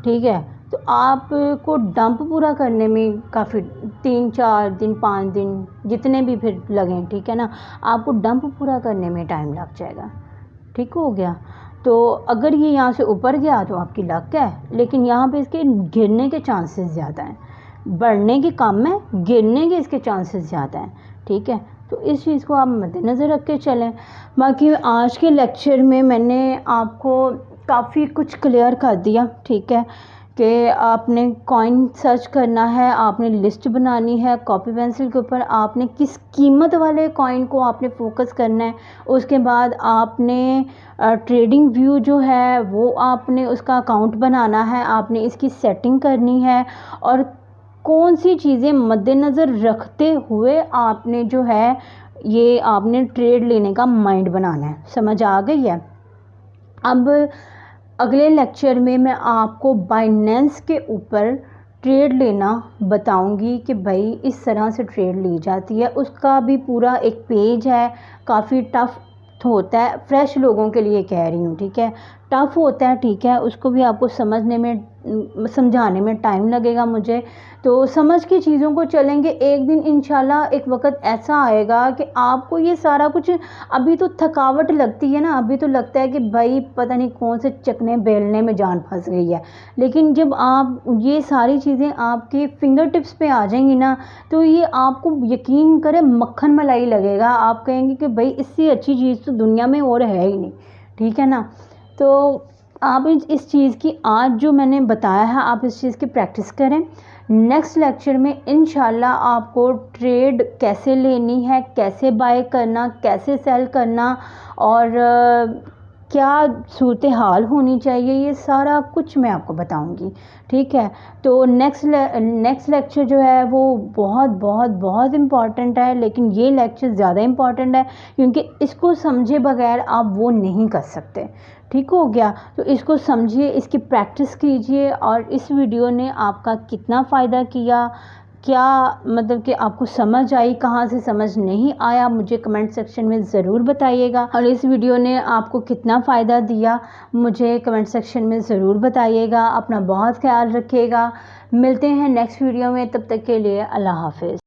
ठीक है, तो आपको डंप पूरा करने में काफ़ी 3-4 दिन 5 दिन जितने भी फिर लगें, ठीक है ना, आपको डंप पूरा करने में टाइम लग जाएगा, ठीक हो गया। तो अगर ये यहाँ से ऊपर गया तो आपकी लक है, लेकिन यहाँ पे इसके गिरने के चांसेस ज़्यादा हैं, बढ़ने के कम है, गिरने के इसके चांसेस ज़्यादा हैं, ठीक है। तो इस चीज़ को आप मद्देनज़र रख के चलें। बाकी आज के लेक्चर में मैंने आपको काफ़ी कुछ क्लियर कर दिया, ठीक है, कि आपने कॉइन सर्च करना है, आपने लिस्ट बनानी है कॉपी पेंसिल के ऊपर, आपने किस कीमत वाले कॉइन को आपने फोकस करना है, उसके बाद आपने ट्रेडिंग व्यू जो है वो आपने उसका अकाउंट बनाना है, आपने इसकी सेटिंग करनी है, और कौन सी चीज़ें मद्देनज़र रखते हुए आपने जो है ये आपने ट्रेड लेने का माइंड बनाना है। समझ आ गई है? अब अगले लेक्चर में मैं आपको बाइनेंस के ऊपर ट्रेड लेना बताऊंगी कि भाई इस तरह से ट्रेड ली जाती है। उसका भी पूरा एक पेज है, काफ़ी टफ होता है, फ्रेश लोगों के लिए कह रही हूँ, ठीक है, टफ होता है, ठीक है। उसको भी आपको समझाने में टाइम लगेगा मुझे, तो समझ के चीज़ों को चलेंगे। एक दिन इंशाल्लाह एक वक्त ऐसा आएगा कि आपको ये सारा कुछ, अभी तो थकावट लगती है ना, अभी तो लगता है कि भाई पता नहीं कौन से चकने बेलने में जान फंस गई है, लेकिन जब आप ये सारी चीज़ें आपके फिंगर टिप्स पे आ जाएंगी ना, तो ये आपको यकीन करें मक्खन मलाई लगेगा। आप कहेंगे कि भाई इससे अच्छी चीज़ तो दुनिया में और है ही नहीं, ठीक है ना। तो आप इस चीज़ की, आज जो मैंने बताया है, आप इस चीज़ की प्रैक्टिस करें। नेक्स्ट लेक्चर में इंशाल्लाह आपको ट्रेड कैसे लेनी है, कैसे बाय करना, कैसे सेल करना, और क्या सूरत हाल होनी चाहिए, ये सारा कुछ मैं आपको बताऊंगी, ठीक है। तो नेक्स्ट लेक्चर जो है वो बहुत बहुत बहुत इम्पॉर्टेंट है, लेकिन ये लेक्चर ज़्यादा इम्पॉर्टेंट है क्योंकि इसको समझे बगैर आप वो नहीं कर सकते, ठीक हो गया। तो इसको समझिए, इसकी प्रैक्टिस कीजिए, और इस वीडियो ने आपका कितना फ़ायदा किया, क्या मतलब कि आपको समझ आई, कहाँ से समझ नहीं आया, मुझे कमेंट सेक्शन में ज़रूर बताइएगा। और इस वीडियो ने आपको कितना फ़ायदा दिया मुझे कमेंट सेक्शन में ज़रूर बताइएगा। अपना बहुत ख्याल रखिएगा। मिलते हैं नेक्स्ट वीडियो में, तब तक के लिए अल्लाह हाफ़िज़।